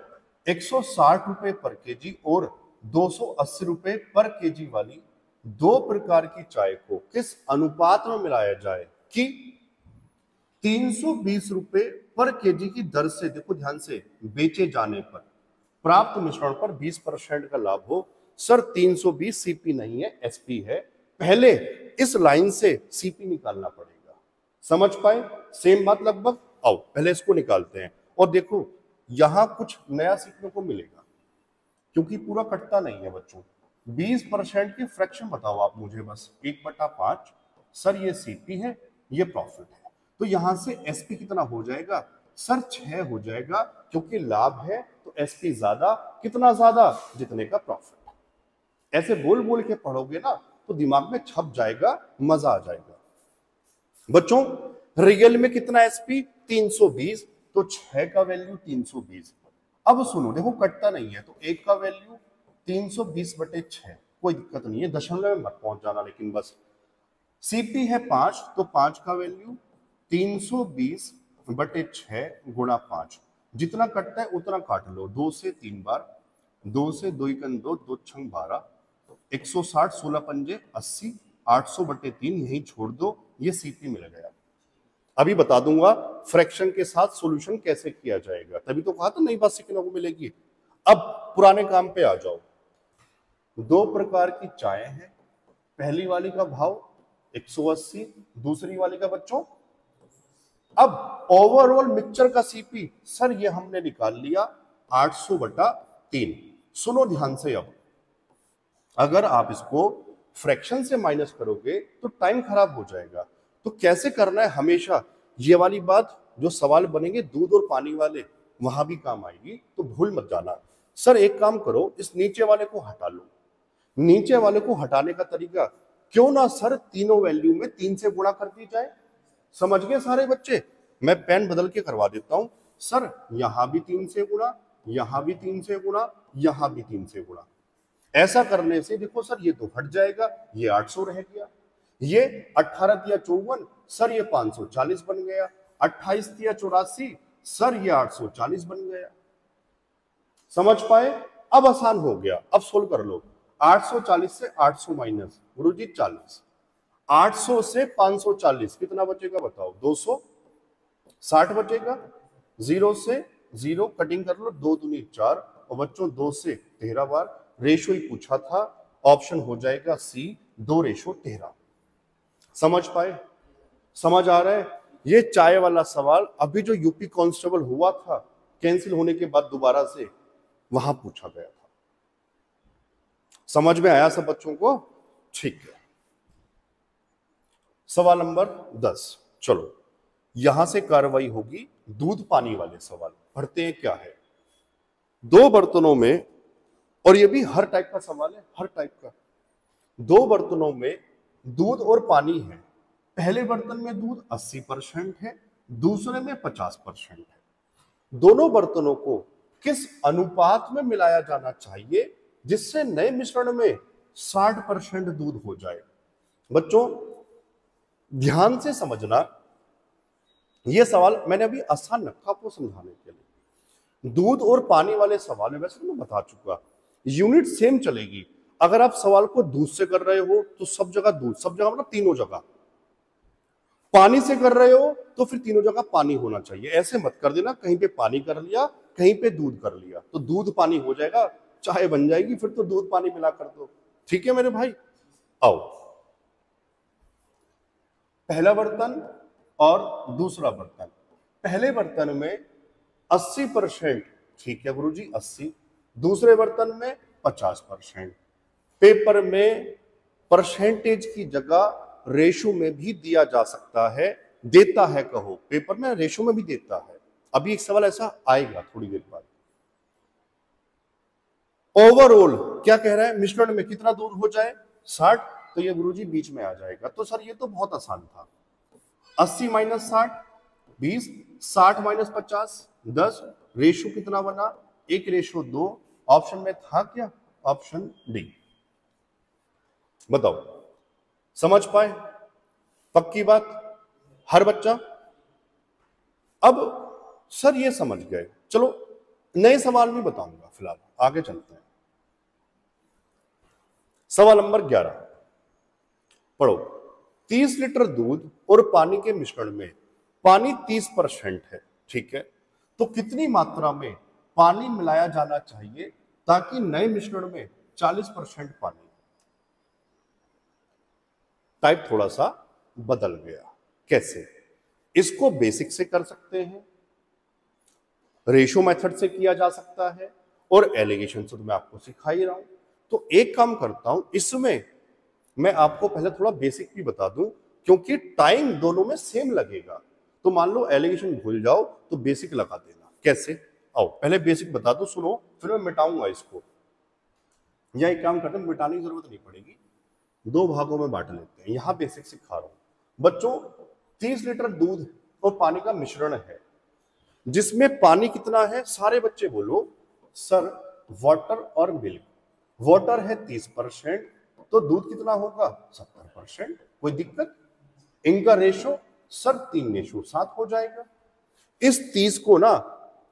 S1: 160 रुपए पर केजी और 280 रुपए पर केजी वाली 2 प्रकार की चाय को किस अनुपात में मिलाया जाए कि 320 रुपए पर केजी की दर से, देखो ध्यान से, बेचे जाने पर प्राप्त मिश्रण पर 20% का लाभ हो। सर 320 सीपी नहीं है, एसपी है। पहले इस लाइन से सीपी निकालना पड़ेगा। समझ पाए? सेम बात लगभग। आओ पहले इसको निकालते हैं, और देखो यहां कुछ नया सीखने को मिलेगा, क्योंकि पूरा कटता नहीं है बच्चों। 20% की फ्रैक्शन बताओ आप मुझे बस, 1/5। सर ये सीपी है, ये प्रॉफिट है, तो यहां से एसपी कितना हो जाएगा? सर 6 हो जाएगा, क्योंकि लाभ है तो एसपी ज्यादा। कितना ज्यादा? जितने का प्रॉफिट। ऐसे बोल बोल के पढ़ोगे ना तो दिमाग में छप जाएगा, मजा आ जाएगा। बच्चों रियल में कितना एसपी? 320, तो 6 का वैल्यू 320। अब सुनो, देखो कटता नहीं है, तो 1 का वैल्यू 320/6, कोई दिक्कत नहीं है, दशमलव में मत पहुंच जाना, लेकिन बस। सीपी है 5, तो 5 का वैल्यू 320/6 गुणा 5, जितना कटता है उतना काट लो, 2 से 3 बार, 2 से 2 एकन 2, 2 छंग 12, 160, 16 पंजे 80, 800/3 यही छोड़ दो, ये सीपी मिल गया। अभी बता दूंगा फ्रैक्शन के साथ सॉल्यूशन कैसे किया जाएगा, तभी तो कहा था नई बात सीखने को मिलेगी। अब पुराने काम पे आ जाओ। 2 प्रकार की चाय है, पहली वाली का भाव 180, दूसरी वाली का बच्चों। अब ओवरऑल मिक्सचर का सीपी सर ये हमने निकाल लिया 800/3। सुनो ध्यान से, अब अगर आप इसको फ्रैक्शन से माइनस करोगे तो टाइम खराब हो जाएगा। तो कैसे करना है, हमेशा ये वाली बात जो सवाल बनेंगे दूध और पानी वाले वहां भी काम आएगी, तो भूल मत जाना। सर एक काम करो, इस नीचे वाले को हटा लो। नीचे वाले को हटाने का तरीका, क्यों ना सर तीनों वैल्यू में 3 से गुणा कर दी जाए। समझ गए सारे बच्चे? मैं पेन बदल के करवा देता हूं। सर यहां भी 3 से गुणा, यहां भी 3 से गुणा, यहां भी 3 से गुणा। ऐसा करने से देखो सर ये तो हट जाएगा, ये 800 रह गया। ये 18 तिया 54, सर ये 540 बन गया। 28 तिया 84, सर ये 840 बन गया। समझ पाए? अब आसान हो गया, अब सोल्व कर लो। 840 से 800 माइनस गुरुजी 40, 800 से 540 कितना बचेगा बताओ? 260 बचेगा। 0 से 0 कटिंग कर लो, 2 दूनी 4, और बच्चों 2 से 13 बार। रेशो ही पूछा था, ऑप्शन हो जाएगा सी, 2:13। समझ पाए? समझ आ रहा है? ये चाय वाला सवाल अभी जो यूपी कांस्टेबल हुआ था कैंसिल होने के बाद दोबारा से वहां पूछा गया था। समझ में आया सब बच्चों को? ठीक है। सवाल नंबर 10, चलो यहां से कार्रवाई होगी दूध पानी वाले सवाल। पढ़ते हैं क्या है। 2 बर्तनों में, और ये भी हर टाइप का सवाल है, हर टाइप का। 2 बर्तनों में दूध और पानी है। पहले बर्तन में दूध 80% है, दूसरे में 50% है। दोनों बर्तनों को किस अनुपात में मिलाया जाना चाहिए जिससे नए मिश्रण में 60% दूध हो जाए? बच्चों ध्यान से समझना, यह सवाल मैंने अभी आसान रखा आपको समझाने के लिए। दूध और पानी वाले सवाल है, वैसे मैं बता चुका, यूनिट सेम चलेगी। अगर आप सवाल को दूध से कर रहे हो तो सब जगह दूध, सब जगह मतलब तीनों जगह। पानी से कर रहे हो तो फिर तीनों जगह पानी होना चाहिए। ऐसे मत कर देना कहीं पे पानी कर लिया कहीं पे दूध कर लिया, तो दूध पानी हो जाएगा, चाय बन जाएगी, फिर तो दूध पानी मिला कर दो। ठीक है मेरे भाई? आओ, पहला बर्तन और दूसरा बर्तन। पहले बर्तन में 80%, ठीक है गुरुजी 80, दूसरे बर्तन में 50%। पेपर में परसेंटेज की जगह रेशो में भी दिया जा सकता है, देता है, कहो पेपर में रेशो में भी देता है। अभी एक सवाल ऐसा आएगा थोड़ी देर बाद। ओवरऑल क्या कह रहा है, मिश्रण में कितना दूध हो जाए? 60, तो ये गुरुजी बीच में आ जाएगा। तो सर ये तो बहुत आसान था। 80 - 60 20, 60 - 50 10, रेशो कितना बना? 1:2। ऑप्शन में था क्या? Option D. बताओ, समझ पाए? पक्की बात हर बच्चा? अब सर ये समझ गए, चलो नए सवाल भी बताऊंगा, फिलहाल आगे चलते हैं। सवाल नंबर 11 पढ़ो। 30 लीटर दूध और पानी के मिश्रण में पानी 30% है, ठीक है, तो कितनी मात्रा में पानी मिलाया जाना चाहिए ताकि नए मिश्रण में 40% पानी? टाइप थोड़ा सा बदल गया। कैसे? इसको बेसिक से कर सकते हैं, रेशो मेथड से किया जा सकता है, और एलिगेशन से तो मैं आपको सिखा ही रहा हूं। तो एक काम करता हूं, इसमें मैं आपको पहले थोड़ा बेसिक भी बता दूं, क्योंकि टाइम दोनों में सेम लगेगा। तो मान लो एलिगेशन भूल जाओ तो बेसिक लगा देना। कैसे? आओ पहले बेसिक बता दो, सुनो, फिर मैं मिटाऊंगा इसको। या एक काम करते हैं, मिटाने की जरूरत नहीं पड़ेगी, 2 भागों में बांट लेते हैं। यहां बेसिक सिखा रहा हूं बच्चों। 30 लीटर दूध और पानी का मिश्रण है, जिसमें पानी कितना है? सारे बच्चे बोलो सर वाटर और मिल्क। वाटर है 30%, तो दूध कितना होगा? 70%। कोई दिक्कत? इनका रेशो सर 3:7 हो जाएगा। इस 30 को ना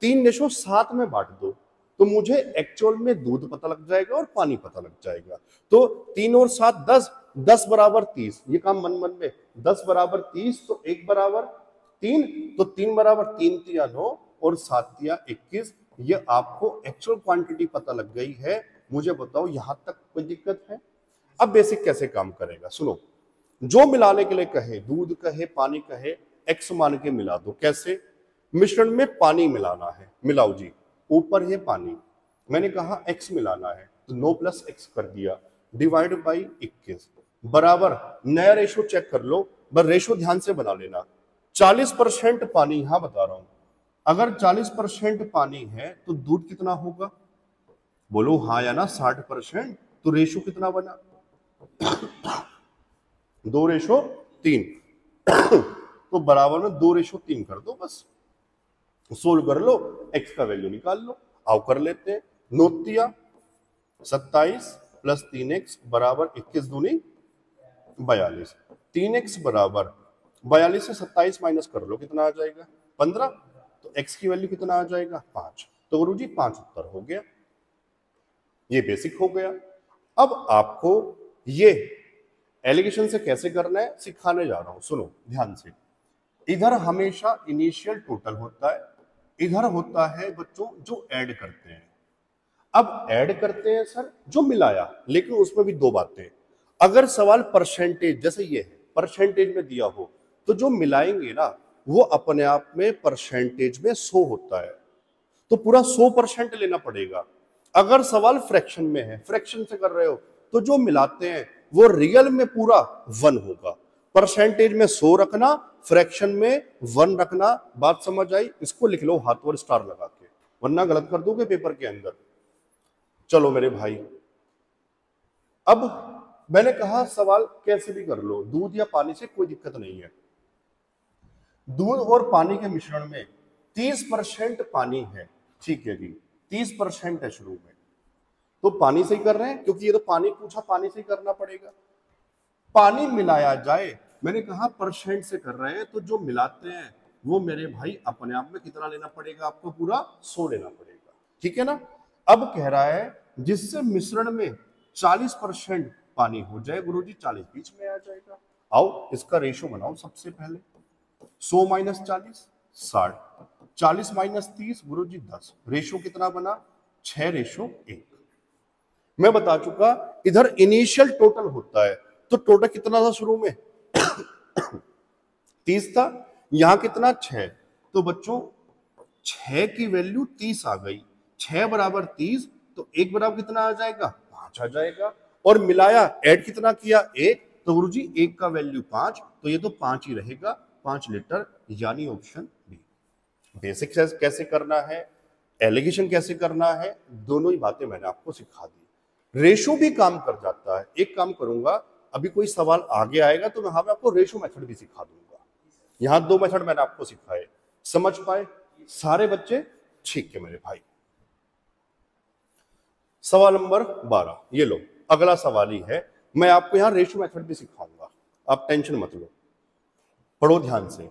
S1: 3:7 में बांट दो तो मुझे एक्चुअल में दूध पता लग जाएगा और पानी पता लग जाएगा। तो 3 और 7 10, 10 बराबर 30, ये काम मन मन में, 10 बराबर 30 तो 1 बराबर 3, तो 3 बराबर 3 तिया 9 और 7 तिया 21। ये आपको एक्चुअल क्वांटिटी पता लग गई है। मुझे बताओ यहां तक कोई दिक्कत है? अब बेसिक कैसे काम करेगा सुनो, जो मिलाने के लिए कहे, दूध कहे, पानी कहे, एक्स मान के मिला दो। कैसे? मिश्रण में पानी मिलाना है, मिलाओ जी। ऊपर है पानी, मैंने कहा एक्स मिलाना है तो 9 + x कर दिया, डिवाइड बाई 21 बराबर, नया रेशो चेक कर लो, बस रेशो ध्यान से बना लेना। 40% पानी, यहां बता रहा हूं, अगर 40% पानी है तो दूध कितना होगा? बोलो हाँ या ना। 60%, तो रेशो कितना बना? 2:3। तो बराबर में 2:3 कर दो, बस सोल्व कर लो, x का वैल्यू निकाल लो। आओ कर लेते हैं। 9 तिया 27 + 3x बराबर 21 दूनी 42। 3x बराबर 42 से 27 माइनस कर लो, कितना आ जाएगा? 15। तो x की वैल्यू कितना आ जाएगा? 5। तो गुरु जी 5 उत्तर हो गया। ये बेसिक हो गया। अब आपको ये एलिगेशन से कैसे करना है सिखाने जा रहा हूं, सुनो ध्यान से। इधर हमेशा इनिशियल टोटल होता है, इधर होता है बच्चों जो ऐड करते हैं। अब ऐड करते हैं सर जो मिलाया, लेकिन उसमें भी दो बातें। अगर सवाल परसेंटेज जैसे ये है, परसेंटेज में दिया हो तो जो मिलाएंगे ना वो अपने आप में परसेंटेज में 100 होता है, तो पूरा 100% लेना पड़ेगा। अगर सवाल फ्रैक्शन में है, फ्रैक्शन से कर रहे हो, तो जो मिलाते हैं वो रियल में पूरा 1 होगा। परसेंटेज में 100 रखना, फ्रैक्शन में 1 रखना। बात समझ आई? इसको लिख लो हाथ और स्टार लगा के, वरना गलत कर दोगे पेपर के अंदर। चलो मेरे भाई, अब मैंने कहा सवाल कैसे भी कर लो, दूध या पानी से कोई दिक्कत नहीं है। दूध और पानी के मिश्रण में 30% पानी है, ठीक है जी, 30% है शुरू में, तो पानी से ही कर रहे हैं क्योंकि ये तो पानी पूछा, पानी से ही करना पड़ेगा। पानी मिलाया जाए, मैंने कहा परसेंट से कर रहे हैं तो जो मिलाते हैं वो मेरे भाई अपने आप में कितना लेना पड़ेगा? आपको पूरा 100 लेना पड़ेगा, ठीक है ना। अब कह रहा है जिससे मिश्रण में 40% पानी हो जाए, गुरुजी 40 बीच में आ जाएगा। आओ इसका रेशो बनाओ सबसे पहले। 100 - 40 60, 40 - 30 गुरुजी 10, रेशो कितना बना? 6:1। मैं बता चुका इधर इनिशियल टोटल होता है, तो टोटल कितना था शुरू में? 30 था, यहां कितना? 6। तो बच्चों 6 की वैल्यू 30 आ गई, 6 बराबर 30, तो 1 बराबर कितना आ जाएगा? 5 आ जाएगा। और मिलाया, ऐड कितना किया? 1, तो गुरुजी 1 का वैल्यू 5, तो ये तो 5 ही रहेगा, 5 लीटर, यानी ऑप्शन बी। बेसिक कैसे करना है, एलिगेशन कैसे करना है, दोनों ही बातें मैंने आपको सिखा दी। रेशो भी काम कर जाता है। एक काम करूंगा, अभी कोई सवाल आगे आएगा तो मैं आपको रेशो मेथड भी सिखा दूंगा। यहां 2 मेथड मैंने आपको सिखाए, समझ पाए सारे बच्चे? ठीक है मेरे भाई। सवाल नंबर 12, ये लो, अगला सवाल ही है। मैं आपको यहां रेशो मेथड भी सिखाऊंगा, आप टेंशन मत लो, पढ़ो ध्यान से।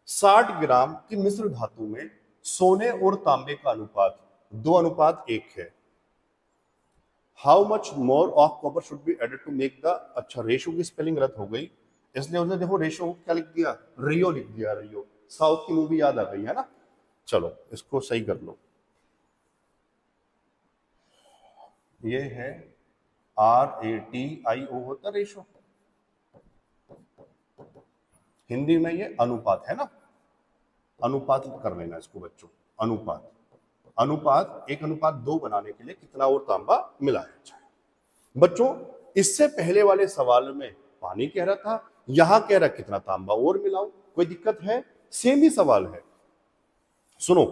S1: 60 ग्राम की मिश्र धातु में सोने और तांबे का अनुपात 2:1 है। How much more of copper should be added to make the, अच्छा रेशो की स्पेलिंग गलत हो गई, इसलिए उसने देखो रेशो क्या लिख दिया? रियो लिख दिया, रियो। साउथ की मूवी याद आ गई है ना। चलो इसको सही कर लो। ये है RATIO होता रेशो, हिंदी में ये अनुपात है ना, अनुपात कर लेना इसको बच्चों। अनुपात, अनुपात 1:2 बनाने के लिए कितना और तांबा मिलाया जाए। बच्चों इससे पहले वाले सवाल में पानी कह रहा था, यहां कह रहा कितना तांबा और मिलाओ, कोई दिक्कत है? सेम ही सवाल है। सुनो,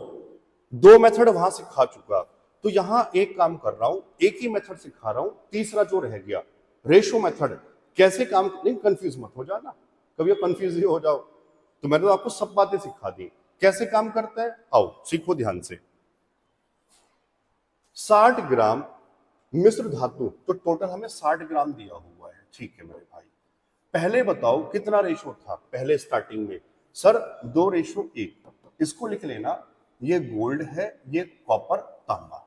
S1: 2 मेथड वहां सिखा चुका, तो यहां एक काम कर रहा हूं, एक ही मेथड सिखा रहा हूं, तीसरा जो रह गया रेशो मेथड कैसे काम, नहीं कंफ्यूज मत हो जाना, कभी कंफ्यूज ही हो जाओ। तो मैंने तो आपको सब बातें सिखा दी कैसे काम करता है, आओ सीखो ध्यान से। 60 ग्राम मिश्र धातु, तो टोटल हमें 60 ग्राम दिया हुआ है, ठीक है मेरे भाई। पहले बताओ कितना रेशो था पहले स्टार्टिंग में? सर 2:1, इसको लिख लेना ये गोल्ड है, ये कॉपर, तांबा।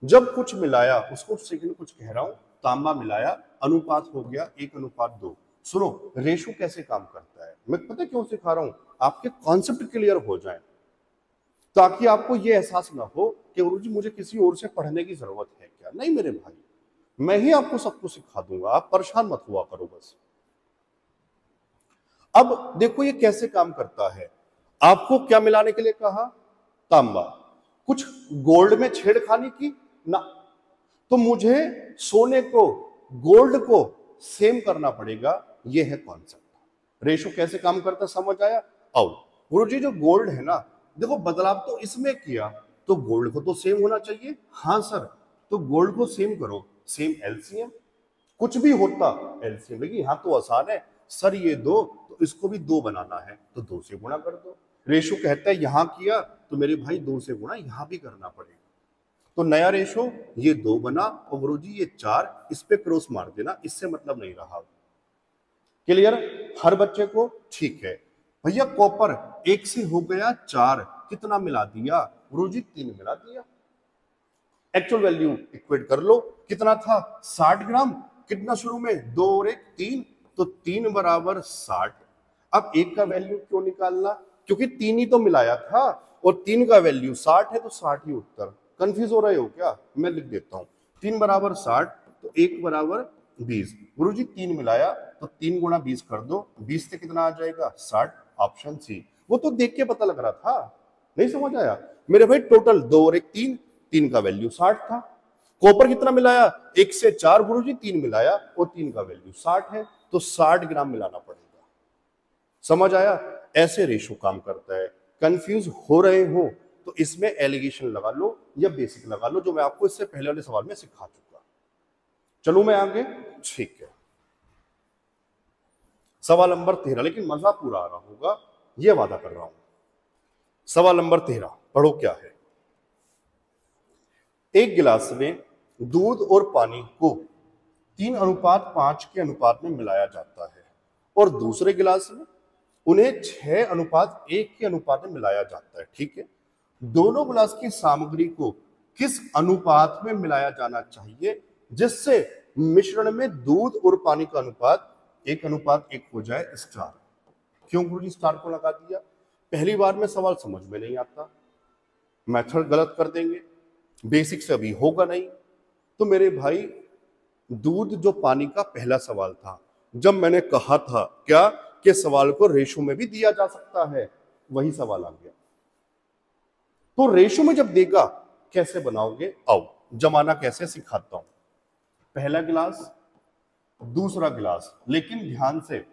S1: जब कुछ मिलाया उसको सेकंड कुछ कह रहा हूं, तांबा मिलाया, अनुपात हो गया 1:2। सुनो रेशो कैसे काम करता है, मैं पता क्यों सिखा रहा हूं, आपके कॉन्सेप्ट क्लियर हो जाए, ताकि आपको ये एहसास ना हो कि गुरुजी मुझे किसी और से पढ़ने की जरूरत है क्या। नहीं मेरे भाई, मैं ही आपको सब कुछ सिखा दूंगा, आप परेशान मत हुआ करो बस। अब देखो ये कैसे काम करता है। आपको क्या मिलाने के लिए कहा, तांबा। कुछ गोल्ड में छेड़खानी की ना, तो मुझे सोने को, गोल्ड को सेम करना पड़ेगा। ये है कॉन्सेप्ट। रेशो कैसे काम करता समझ आया। आओ गुरुजी जो गोल्ड है ना, देखो बदलाव तो इसमें किया, तो गोल्ड को तो सेम होना चाहिए। हाँ सर, तो गोल्ड को सेम करो, सेम एलसीएम, कुछ भी होता एलसीएम, लेकिन यहां तो आसान है सर, ये दो तो इसको भी दो बनाना है तो 2 से गुणा कर दो। रेशो कहता है यहां किया तो मेरे भाई 2 से गुणा यहां भी करना पड़ेगा। तो नया रेशो ये 2 बना, और गुरुजी ये 4, इस पे क्रॉस मार देना, इससे मतलब नहीं रहा। क्लियर हर बच्चे को, ठीक है। भैया कॉपर 1 से हो गया 4, कितना मिला दिया गुरुजी, 3 मिला दिया। एक्चुअल वैल्यू इक्वेट कर लो, कितना था 60 ग्राम, कितना शुरू में 2 और 1 3, तो 3 बराबर 60। अब 1 का वैल्यू क्यों निकालना, क्योंकि 3 ही तो मिलाया था, और 3 का वैल्यू 60 है, तो 60 ही उत्तर। कंफ्यूज हो रहे हो क्या, मैं लिख देता हूं, 3 बराबर 60, तो 1 बराबर 20। गुरुजी 3 मिलाया तो 3 गुणा 20 कर दो, 20 से कितना आ जाएगा 60, ऑप्शन सी। वो तो देख के पता लग रहा था, नहीं समझ आया मेरे भाई। टोटल 2 और 1 3, 3 का वैल्यू 60 था। कॉपर कितना मिलाया, 1 से 4 गुरुजी, 3 मिलाया और 3 का वैल्यू 60 है, तो 60 ग्राम मिलाना पड़ेगा। समझ आया, ऐसे रेशो काम करता है। कंफ्यूज हो रहे हो तो इसमें एलिगेशन लगा लो या बेसिक लगा लो, जो मैं आपको इससे पहले वाले सवाल में सिखा चुका। चलो मैं आगे, ठीक है। सवाल नंबर 13, लेकिन मजा पूरा आ रहा होगा, यह वादा कर रहा हूं। सवाल नंबर 13 पढ़ो क्या है। एक गिलास में दूध और पानी को 3:5 के अनुपात में मिलाया जाता है, और दूसरे गिलास में उन्हें 6:1 के अनुपात में मिलाया जाता है, ठीक है। दोनों गिलास की सामग्री को किस अनुपात में मिलाया जाना चाहिए जिससे मिश्रण में दूध और पानी का अनुपात 1:1 हो जाए, स्टार। क्यों गुरुजी स्टार को लगा दिया, पहली बार में सवाल समझ में नहीं आता, मेथड गलत कर देंगे, बेसिक से अभी होगा नहीं। तो मेरे भाई दूध जो पानी का पहला सवाल था, जब मैंने कहा था क्या कि सवाल को रेशो में भी दिया जा सकता है, वही सवाल आ गया। तो रेशो में जब देगा कैसे बनाओगे, आओ जमाना कैसे सिखाता हूं। पहला गिलास, दूसरा गिलास, लेकिन ध्यान से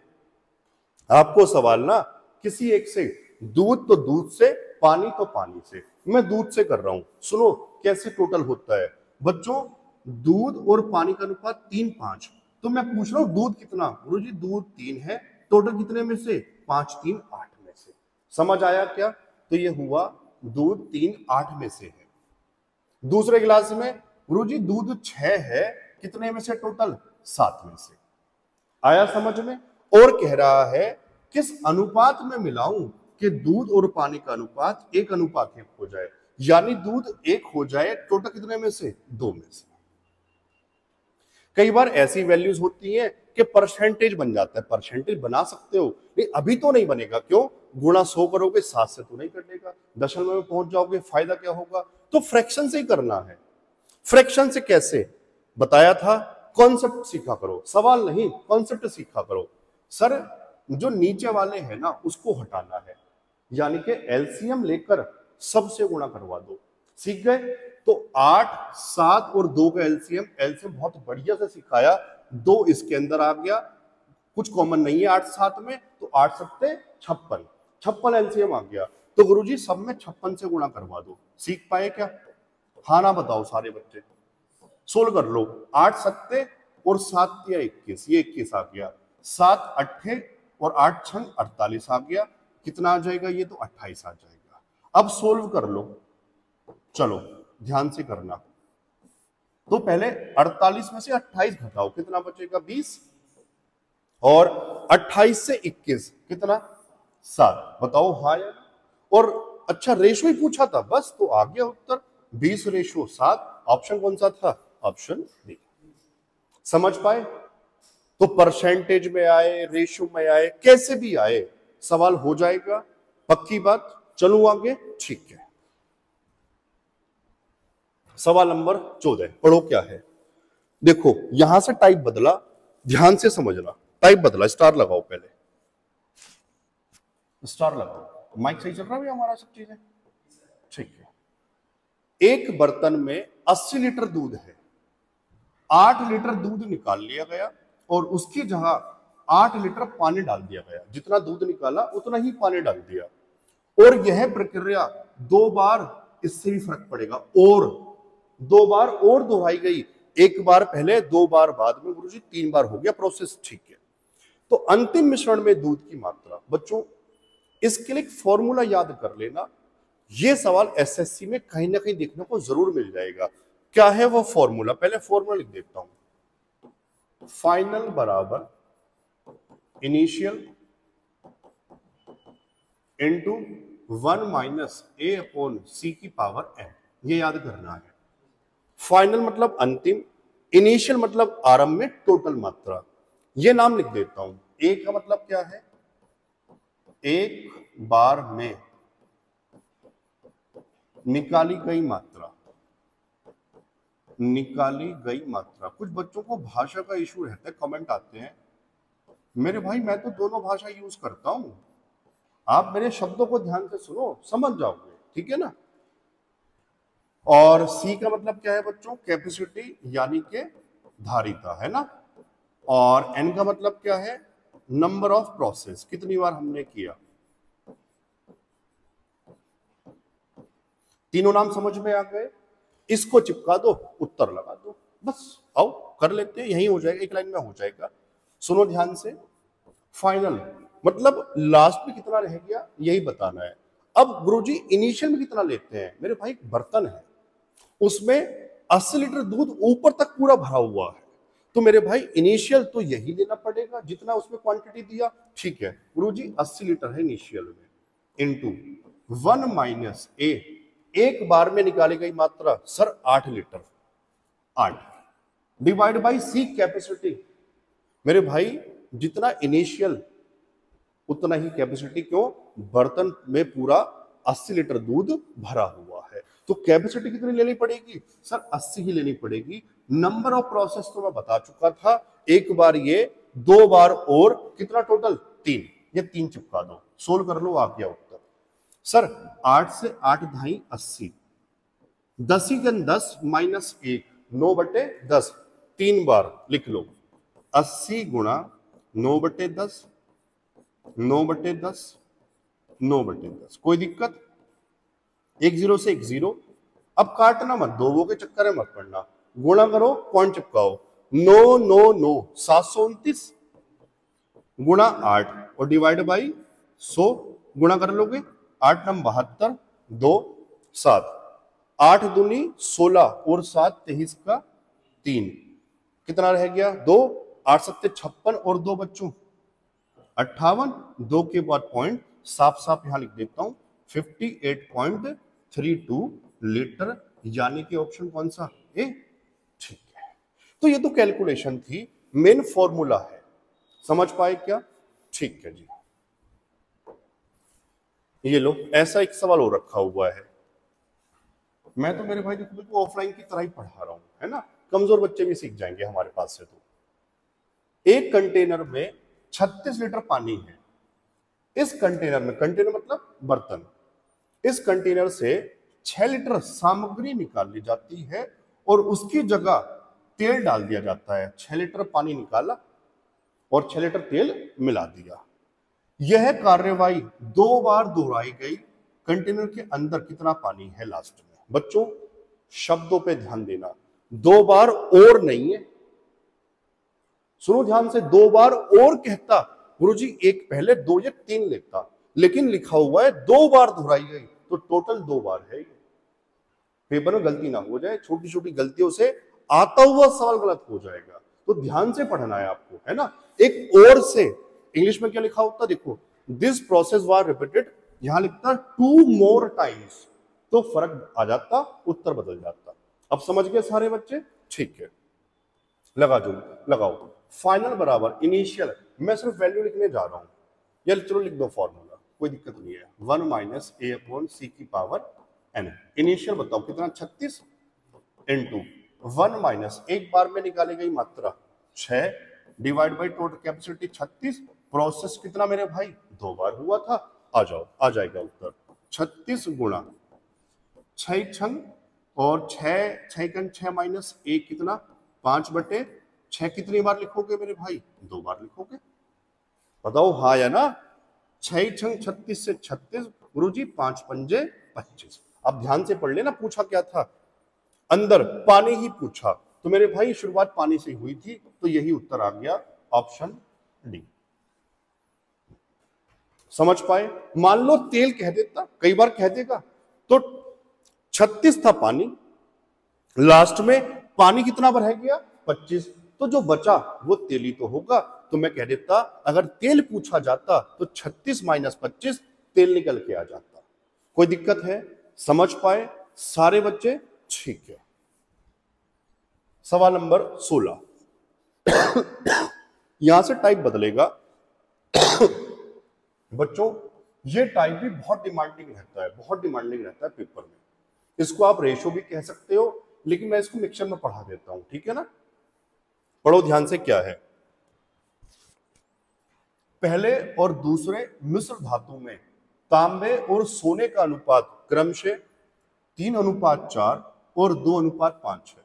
S1: आपको सवाल ना किसी एक से, दूध तो दूध से, पानी तो पानी से, मैं दूध से कर रहा हूं। सुनो कैसे टोटल होता है बच्चों, दूध और पानी का अनुपात 3:5, तो मैं पूछ रहा हूं दूध कितना, गुरुजी दूध 3 है, टोटल कितने में से 5 3 8 में से। समझ आया क्या, तो ये हुआ दूध 3 8 में से है। दूसरे गिलास में गुरुजी दूध 6 है, कितने में से टोटल 7 में से। आया समझ में, और कह रहा है किस अनुपात में मिलाऊं कि दूध और पानी का अनुपात 1:1 हो जाए, यानी दूध 1 हो जाए, टोटल कितने में से 2 में से। कई बार ऐसी वैल्यूज होती हैं कि परसेंटेज बन जाता है, परसेंटेज बना सकते हो, नहीं अभी तो नहीं बनेगा, क्यों, गुणा 100 करोगे 7 से तो नहीं कटेगा, दशमलव में पहुंच जाओगे, फायदा क्या होगा, तो फ्रैक्शन से ही करना है। फ्रैक्शन से कैसे बताया था, कॉन्सेप्ट सीखा करो, सवाल नहीं कॉन्सेप्ट सीखा करो। सर जो नीचे वाले हैं ना उसको हटाना है, यानी कि एलसीएम लेकर सबसे गुणा करवा दो, सीख गए। तो 8 7 और 2 का एलसीएम, एलसीएम बहुत बढ़िया से सिखाया, 2 इसके अंदर आ गया, कुछ कॉमन नहीं है 8 7 में, तो 8 7 56, 56 एलसीएम आ गया, तो गुरुजी सब में 56 से गुणा करवा दो। सीख पाए क्या, हाँ ना बताओ सारे बच्चे, सोल्व कर लो। 8 7 और 7 या 21, ये 21 आ गया, 7 8 और 8 6 48 आ गया, कितना आ जाएगा, ये तो 28 आ जाएगा। अब सोल्व कर लो, चलो ध्यान से करना। तो पहले 48 में से 28 घटाओ, कितना बचेगा 20, और 28 से 21 कितना 7, बताओ हाँ या, और अच्छा रेशो ही पूछा था बस, तो आ गया उत्तर 20:7। ऑप्शन कौन सा था? Option D. समझ पाए? तो परसेंटेज में आए, रेशो में आए, कैसे भी आए सवाल हो जाएगा, पक्की बात। चलूं आगे, ठीक है। सवाल नंबर 14 पढ़ो क्या है। देखो यहां से टाइप बदला, ध्यान से समझना। टाइप बदला, स्टार लगाओ, पहले स्टार लगाओ। माइक सही चल रहा है हमारा, सब चीजें ठीक है। एक बर्तन में 80 लीटर दूध है, 8 लीटर दूध निकाल लिया गया और उसकी जगह 8 लीटर पानी डाल दिया गया। जितना दूध निकाला उतना ही पानी डाल दिया, और यह प्रक्रिया 2 बार, इससे भी फर्क पड़ेगा, और 2 बार और दोहराई गई। 1 बार पहले, 2 बार बाद में, गुरुजी 3 बार हो गया प्रोसेस, ठीक है। तो अंतिम मिश्रण में दूध की मात्रा, बच्चों इसके लिए फॉर्मूला याद कर लेना। यह सवाल एसएससी में कहीं ना कहीं देखने को जरूर मिल जाएगा। क्या है वो फॉर्मूला? पहले फॉर्मूला लिख देता हूं। फाइनल बराबर इनिशियल इनटू 1 माइनस ए अपॉन सी की पावर एन। ये याद करना है। फाइनल मतलब अंतिम, इनिशियल मतलब आरंभ में टोटल मात्रा। ये नाम लिख देता हूं। ए का मतलब क्या है? एक बार में निकाली गई मात्रा, निकाली गई मात्रा। कुछ बच्चों को भाषा का इशू रहता है, कमेंट आते हैं, मेरे भाई मैं तो दोनों भाषा यूज करता हूं, आप मेरे शब्दों को ध्यान से सुनो, समझ जाओगे, ठीक है ना। और सी का मतलब क्या है बच्चों? कैपेसिटी यानी के धारिता, है ना। और एन का मतलब क्या है? नंबर ऑफ प्रोसेस, कितनी बार हमने किया। तीनों नाम समझ में आ गए। इसको चिपका दो, उत्तर लगा दो, बस। आओ कर लेते हैं, यही हो जाएगा, एक लाइन में हो जाएगा। सुनो ध्यान से। फाइनल मतलब लास्ट में कितना रह गया यही बताना है। अब गुरुजी इनिशियल में कितना लेते हैं? मेरे भाई बर्तन है, उसमें 80 लीटर दूध ऊपर तक पूरा भरा हुआ है, तो मेरे भाई इनिशियल तो यही लेना पड़ेगा जितना उसमें क्वांटिटी दिया, ठीक है। गुरुजी 80 लीटर है इनिशियल में, इनटू 1 माइनस ए, एक बार में निकाली गई मात्रा sir 8 litre, 8 divide by c capacity. मेरे भाई जितना इनिशियल उतना ही कैपेसिटी, क्यों? बर्तन में पूरा 80 लीटर दूध भरा हुआ है, तो कैपेसिटी कितनी लेनी पड़ेगी सर? 80 ही लेनी पड़ेगी। नंबर ऑफ प्रोसेस तो मैं बता चुका था, एक बार ये, 2 बार और, कितना टोटल? 3। ये 3 चिपका दो, सोल्व कर लो, आ गया उत्तर। सर 8 से 8 धाई 80, 10 ही गन 10 माइनस 1, 9/10, 3 बार लिख लो। 80 गुणा 9/10, 9/10, 9/10। कोई दिक्कत? 1 0 से 1 0। अब काटना मत, 2 के चक्कर में मत पड़ना, गुणा करो, पॉइंट चिपकाओ। 9 9 9 729 गुणा 8 और डिवाइड बाई 100, गुणा कर लोगे, 8 9 72, 2 7, 8 दूनी 16 और 7 23 का 3, कितना रह गया? 2, 8 7 56 और 2 बच्चों 58, 2 के बाद पॉइंट, साफ साफ यहां लिख देता हूं 58.32 लीटर, यानी कि ऑप्शन कौन सा? ए, ठीक है। तो ये तो कैलकुलेशन थी, मेन फॉर्मूला है, समझ पाए क्या? ठीक है जी। ये लो, ऐसा एक सवाल और रखा हुआ है। मैं तो मेरे भाई देखो बिल्कुल ऑफलाइन की तरह ही पढ़ा रहा हूं, है ना, कमजोर बच्चे भी सीख जाएंगे हमारे पास से। तो एक कंटेनर में 36 लीटर पानी है। इस कंटेनर में, कंटेनर मतलब बर्तन, इस कंटेनर से 6 लीटर सामग्री निकाल ली जाती है और उसकी जगह तेल डाल दिया जाता है। 6 लीटर पानी निकाला और 6 लीटर तेल मिला दिया। यह कार्यवाही 2 बार दोहराई गई। कंटेनर के अंदर कितना पानी है लास्ट में? बच्चों शब्दों पे ध्यान देना, 2 बार और नहीं है, सुनो ध्यान से। 2 बार और कहता गुरुजी, एक पहले 2 या 3 लेता, लेकिन लिखा हुआ है 2 बार दोहराई गई, तो टोटल 2 बार है। पेपर में गलती ना हो जाए, छोटी छोटी गलतियों से आता हुआ सवाल गलत हो जाएगा, तो ध्यान से पढ़ना है आपको, है ना। एक और से इंग्लिश में क्या लिखा होता देखो, दिस प्रोसेस वाज रिपीटेड यहां लिखता 2 मोर टाइम्स, तो फर्क आ जाता, उत्तर बदल जाता। अब समझ गए सारे बच्चे? ठीक है, लगाओ। फाइनल बराबर इनिशियल, मैं सिर्फ वैल्यू लिखने जा रहा हूं, या चलो लिख दो फॉर्मूला, कोई दिक्कत नहीं है। 1 माइनस ए अपॉन सी की पावर एन। इनिशियल बताओ कितना, 36 इंटू 1 माइनस, एक बार में निकाली गई मात्रा 6 divide by total capacity 36, process कितना मेरे भाई, 2 बार हुआ था। आ जाओ, आ जाएगा उत्तर 36 गुणा 6 छंग और 6 माइनस 1 कितना, 5/6। कितनी बार लिखोगे मेरे भाई, 2 बार लिखोगे। बताओ हाँ या ना। 6 छंग 36 से 36, गुरु जी 5 पंजे 25। अब ध्यान से पढ़ लेना, पूछा क्या था अंदर, पानी ही पूछा, तो मेरे भाई शुरुआत पानी से हुई थी, तो यही उत्तर आ गया, ऑप्शन डी। समझ पाए? मान लो तेल कह देता, कई बार कह देगा, तो 36 था पानी, लास्ट में पानी कितना बढ़ गया, 25, तो जो बचा वो तेल ही तो होगा। तो मैं कह देता, अगर तेल पूछा जाता तो 36 माइनस 25 तेल निकल के आ जाता। कोई दिक्कत है? समझ पाए सारे बच्चे? ठीक है। सवाल नंबर 16। यहां से टाइप बदलेगा। बच्चों ये टाइप भी बहुत डिमांडिंग रहता है पेपर में। इसको आप रेशो भी कह सकते हो, लेकिन मैं इसको मिक्सचर में पढ़ा देता हूं, ठीक है ना। पढ़ो ध्यान से, क्या है, पहले और दूसरे मिश्र धातु में तांबे और सोने का अनुपात क्रमशः 3:4 और 2:5 है।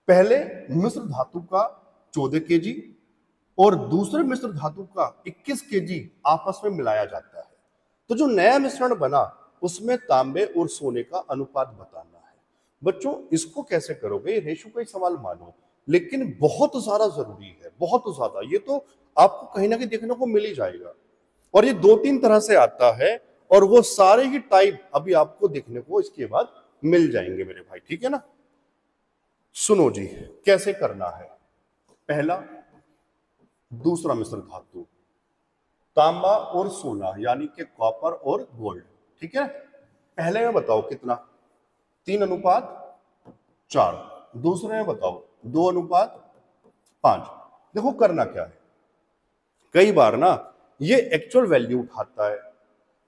S1: पहले मिश्र धातु का 14 केजी और दूसरे मिश्र धातु का 21 केजी आपस में मिलाया जाता है। तो जो नया मिश्रण बना उसमें तांबे और सोने का अनुपात बताना है। बच्चों इसको कैसे करोगे, रेशो का ही सवाल मानो, लेकिन बहुत ज्यादा जरूरी है, बहुत ज्यादा। ये तो आपको कहीं ना कहीं देखने को मिल ही जाएगा, और ये 2-3 तरह से आता है, और वो सारे ही टाइप अभी आपको देखने को इसके बाद मिल जाएंगे मेरे भाई, ठीक है ना। सुनो जी, कैसे करना है। पहला दूसरा मिश्र धातु तांबा और सोना, यानी कि कॉपर और गोल्ड, ठीक है। पहले में बताओ कितना, 3:4। दूसरे में बताओ 2:5। देखो करना क्या है, कई बार ना ये एक्चुअल वैल्यू उठाता है,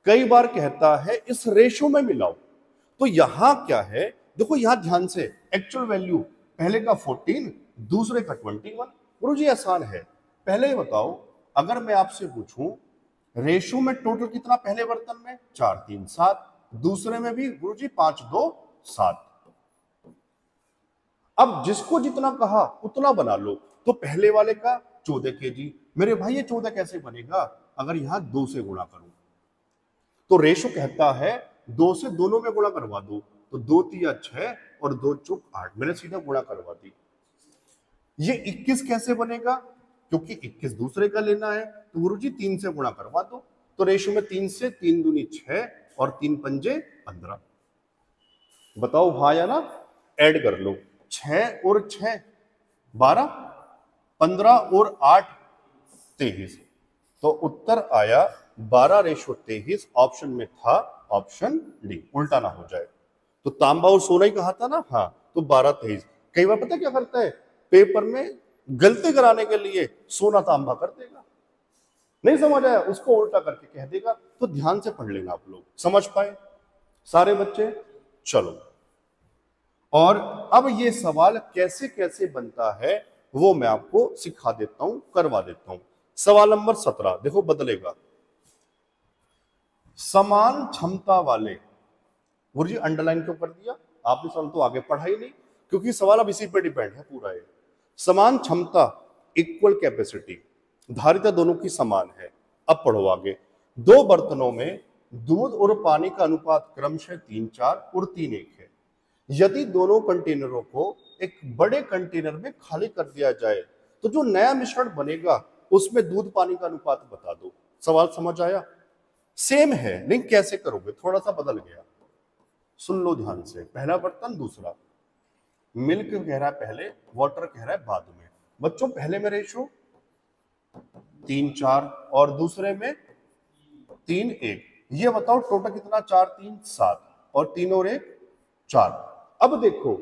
S1: कई बार कहता है इस रेशो में मिलाओ। तो यहां क्या है, देखो यहां ध्यान से, एक्चुअल वैल्यू पहले का 14, दूसरे का 21। गुरु जी आसान है, पहले ही बताओ, अगर मैं आपसे पूछूं रेशो में टोटल कितना, पहले बर्तन में 4 3 7, दूसरे में भी गुरु जी 5 2 7। अब जिसको जितना कहा उतना बना लो। तो पहले वाले का 14 केजी, मेरे भाई ये 14 कैसे बनेगा, अगर यहां 2 से गुणा करूं, तो रेशो कहता है 2 से दोनों में गुणा करवा दो, तो 2 3 6 और 2 चौक 8, मैंने सीधा गुणा करवा दी। ये 21 कैसे बनेगा, क्योंकि 21 दूसरे का लेना है, तो गुरुजी 3 से गुणा करवा दो। तो रेशो में 3 से 3 दूनी 6 और 3 पंजे 15। बताओ हाँ या ना, ऐड कर लो, 6 और 6 12, 15 और 8 23। तो उत्तर आया 12:23। ऑप्शन में था ऑप्शन डी, उल्टा ना हो जाए। तो तांबा और सोना ही कहा था ना, हाँ, तो 12:23। कई बार पता क्या करता है, पेपर में गलती कराने के लिए सोना तांबा कर देगा, नहीं समझ आया उसको उल्टा करके कह देगा। तो ध्यान से पढ़ लेना आप लोग, समझ पाए सारे बच्चे। चलो, और अब ये सवाल कैसे कैसे बनता है वो मैं आपको सिखा देता हूं, करवा देता हूं। सवाल नंबर 17 देखो बदलेगा। समान क्षमता वाले, गुरुजी अंडरलाइन क्यों कर दिया, आपने सवाल तो आगे पढ़ा ही नहीं, क्योंकि सवाल अब इसी पे डिपेंड है पूरा। ये समान क्षमता इक्वल कैपेसिटी, धारिता दोनों की समान है। अब पढ़ो आगे, 2 बर्तनों में दूध और पानी का अनुपात क्रमशः 3:4 और 3:1 है। यदि दोनों कंटेनरों को एक बड़े कंटेनर में खाली कर दिया जाए तो जो नया मिश्रण बनेगा उसमें दूध पानी का अनुपात बता दो। सवाल समझ आया? सेम है, नहीं कैसे करोगे, थोड़ा सा बदल गया। सुन लो ध्यान से, पहला बर्तन दूसरा, मिल्क कह रहा है पहले, वाटर कह रहा है बाद में। बच्चों पहले में रेशो 3:4 और दूसरे में 3 1। ये बताओ टोटल कितना, 4 3 7 और 3 और 1 4। अब देखो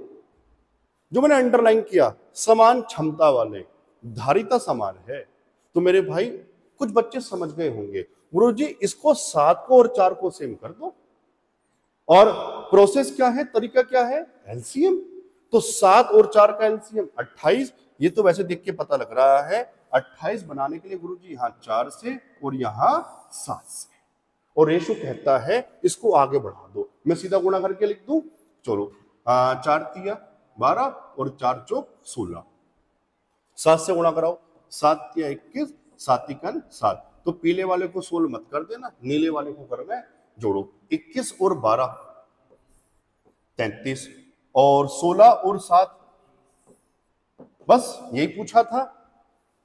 S1: जो मैंने अंडरलाइन किया, समान क्षमता वाले, धारिता समान है। तो मेरे भाई कुछ बच्चे समझ गए होंगे, गुरुजी इसको 7 को और 4 को सेम कर दो। और प्रोसेस क्या है, तरीका क्या है, एलसीएम। तो 7 और 4 का एलसीएम 28। ये तो वैसे देख के पता लग रहा है 28 बनाने के लिए गुरुजी यहां 4 से और यहां 7 से, और रेशो कहता है इसको आगे बढ़ा दो। मैं सीधा गुणा करके लिख दूं, चलो 4 तिया 12 और 4 चौक 16। 7 से गुणा कराओ, 7 तिया 21, 7 तिकन 7। तो पीले वाले को 16 मत कर देना, नीले वाले को करना है जोड़ो। 21 और 12 33 और 16 और 7, बस यही पूछा था।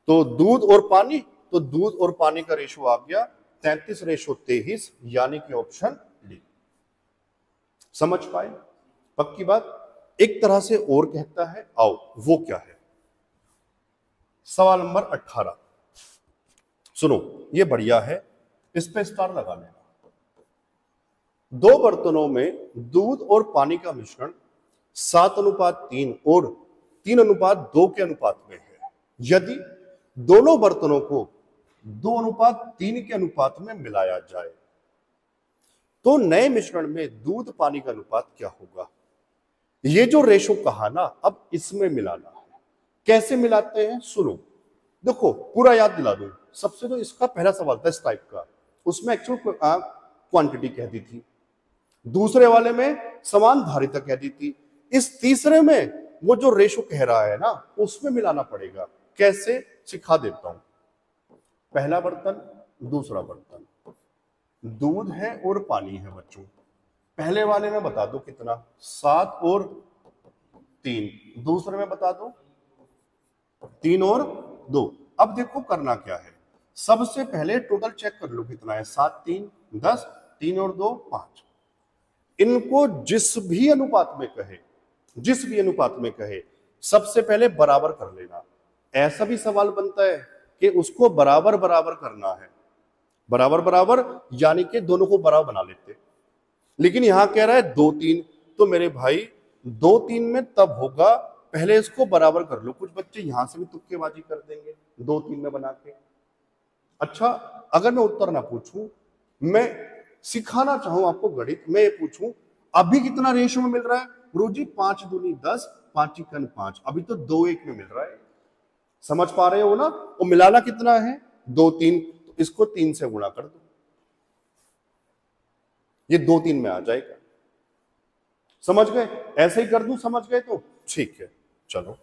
S1: तो दूध और पानी, तो दूध और पानी का रेशो आ गया 33:23, यानी कि ऑप्शन डी। समझ पाए? पक्की बात। एक तरह से और कहता है, आओ वो क्या है। सवाल नंबर 18 सुनो, ये बढ़िया है, इस पे स्टार लगा लेना। 2 बर्तनों में दूध और पानी का मिश्रण 7:3 और 3:2 के अनुपात में है। यदि दोनों बर्तनों को 2:3 के अनुपात में मिलाया जाए तो नए मिश्रण में दूध पानी का अनुपात क्या होगा। ये जो रेशो कहा ना, अब इसमें मिलाना है। कैसे मिलाते हैं सुनो, देखो पूरा याद दिला दूं। सबसे तो इसका पहला सवाल था इस टाइप का, उसमें एक्चुअल क्वांटिटी कह दी थी, दूसरे वाले में समान धारिता कह दी थी, इस तीसरे में वो जो रेशो कह रहा है ना उसमें मिलाना पड़ेगा। कैसे, सिखा देता हूं। पहला बर्तन, दूसरा बर्तन, दूध है और पानी है बच्चों। पहले वाले में बता दो कितना, 7 और 3, दूसरे में बता दो 3 और 2। अब देखो करना क्या है, सबसे पहले टोटल चेक कर लो कितना है, 7 3 10, 3 और 2 5। इनको जिस भी अनुपात में कहे, जिस भी अनुपात में कहे, सबसे पहले बराबर कर लेना। ऐसा भी सवाल बनता है कि उसको बराबर बराबर करना है, बराबर बराबर यानी कि दोनों को बराबर बना लेते, लेकिन यहां कह रहा है 2 3। तो मेरे भाई 2 3 में तब होगा, पहले इसको बराबर कर लो। कुछ बच्चे यहां से भी तुक्केबाजी कर देंगे 2 3 में बना के। अच्छा, अगर मैं उत्तर ना पूछूं, मैं सिखाना चाहूं आपको गणित, मैं ये पूछूं अभी कितना रेशो में मिल रहा है गुरुजी, 5 दूनी 10, 5 चिकन 5, अभी तो 2 1 में मिल रहा है। समझ पा रहे हो ना? वो मिलाना कितना है, 2 3, तो इसको 3 से गुणा कर दो, ये 2 3 में आ जाएगा। समझ गए? ऐसे ही कर दूं, समझ गए तो ठीक है। चलो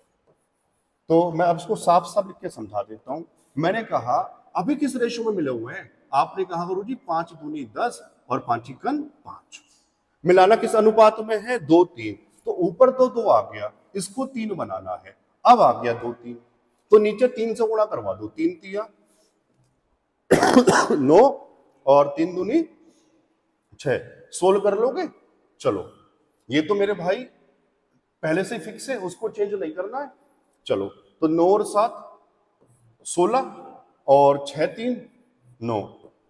S1: तो मैं अब इसको साफ साफ लिख के समझा देता हूं। मैंने कहा अभी किस रेशो में मिले हुए हैं, आपने कहा गुरुजी 5 दूनी 10 और 5 चिकन 5। मिलाना किस अनुपात में है, 2 3। तो ऊपर तो 2 आ गया, इसको 3 बनाना है, अब आ गया 2 3, तो नीचे 3 से गुणा करवा दो, 3 तिया 9 और 3 दूनी 6, सोल्व कर लोगे। चलो ये तो मेरे भाई पहले से फिक्स है, उसको चेंज नहीं करना है। चलो तो 9 और 7 16 और 6 3 9,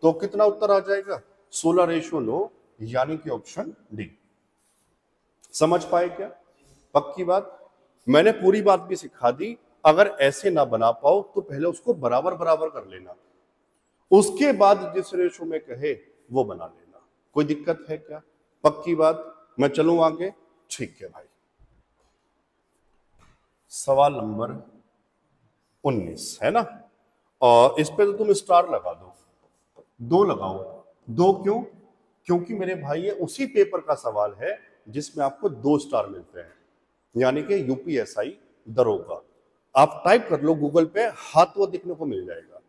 S1: तो कितना उत्तर आ जाएगा, 16:9, यानी कि ऑप्शन डी। समझ पाए क्या? पक्की बात। मैंने पूरी बात भी सिखा दी, अगर ऐसे ना बना पाओ तो पहले उसको बराबर बराबर कर लेना, उसके बाद जिस रेशो में कहे वो बना लेना। कोई दिक्कत है क्या? पक्की बात। मैं चलूं आगे? ठीक है भाई। सवाल नंबर 19 है ना, और इस पे तो तुम स्टार लगा दो, 2 लगाओ। 2 क्यों? क्योंकि मेरे भाई ये उसी पेपर का सवाल है जिसमें आपको 2 स्टार मिलते हैं, यानी कि यूपीएसआई दरोगा। आप टाइप कर लो गूगल पे, हाथ वो दिखने को मिल जाएगा।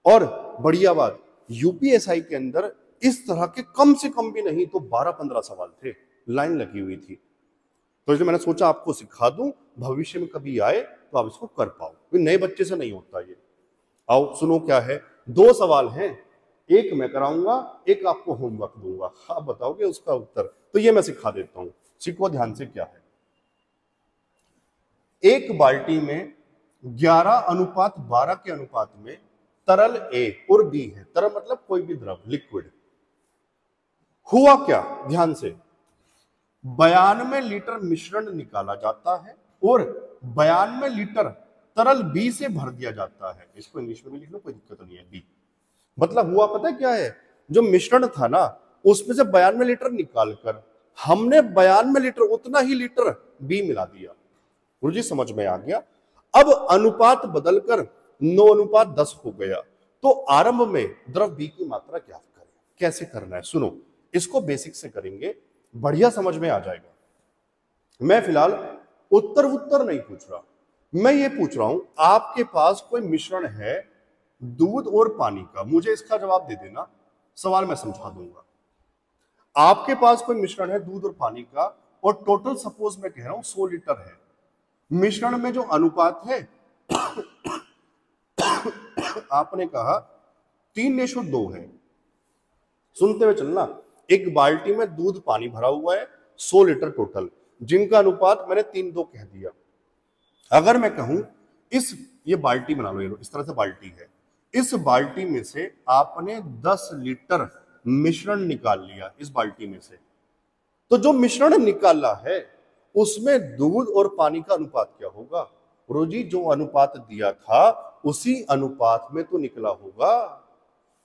S1: और बढ़िया बात, यूपीएसआई के अंदर इस तरह के कम से कम भी नहीं तो 12-15 सवाल थे, लाइन लगी हुई थी। तो इसलिए मैंने सोचा आपको सिखा दूं, भविष्य में कभी आए तो आप इसको कर पाओ, नए बच्चे से नहीं होता ये। आओ सुनो क्या है, 2 सवाल हैं, एक मैं कराऊंगा, एक आपको होमवर्क दूंगा, आप बताओगे उसका उत्तर। तो ये मैं सिखा देता हूं, सीखो ध्यान से। क्या है, एक बाल्टी में 11:12 के अनुपात में तरल ए और बी है। तरल मतलब कोई भी द्रव, लिक्विड, हुआ क्या, ध्यान से, 92 लीटर मिश्रण निकाला जाता है और 92 लीटर तरल बी से भर दिया जाता है। इसको इंग्लिश में भी लिख लो, कोई दिक्कत नहीं है। बी मतलब हुआ पता है क्या है, जो मिश्रण था ना उसमें से 92 लीटर निकालकर हमने 92 लीटर उतना ही लीटर बी मिला दिया। गुरुजी समझ में आ गया। अब अनुपात बदलकर 9:10 हो गया। तो आरंभ में द्रव बी की मात्रा ज्ञात करें। कैसे करना है सुनो, इसको बेसिक से करेंगे, बढ़िया समझ में आ जाएगा। मैं फिलहाल उत्तर नहीं पूछ रहा, मैं ये पूछ रहा हूं आपके पास कोई मिश्रण है दूध और पानी का, मुझे इसका जवाब दे देना, सवाल मैं समझा दूंगा। आपके पास कोई मिश्रण है दूध और पानी का और टोटल सपोज मैं कह रहा हूं 100 लीटर है। मिश्रण में जो अनुपात है आपने कहा 3:2 है। सुनते हुए चलना, एक बाल्टी में दूध पानी भरा हुआ है 100 लीटर टोटल, जिनका अनुपात मैंने 3:2 कह दिया। अगर मैं कहूं ये बाल्टी बना लो, इस तरह से बाल्टी है, इस बाल्टी में से आपने 10 लीटर मिश्रण निकाल लिया इस बाल्टी में से, तो जो मिश्रण निकाला है उसमें दूध और पानी का अनुपात क्या होगा? गुरुजी जो अनुपात दिया था उसी अनुपात में तो निकला होगा।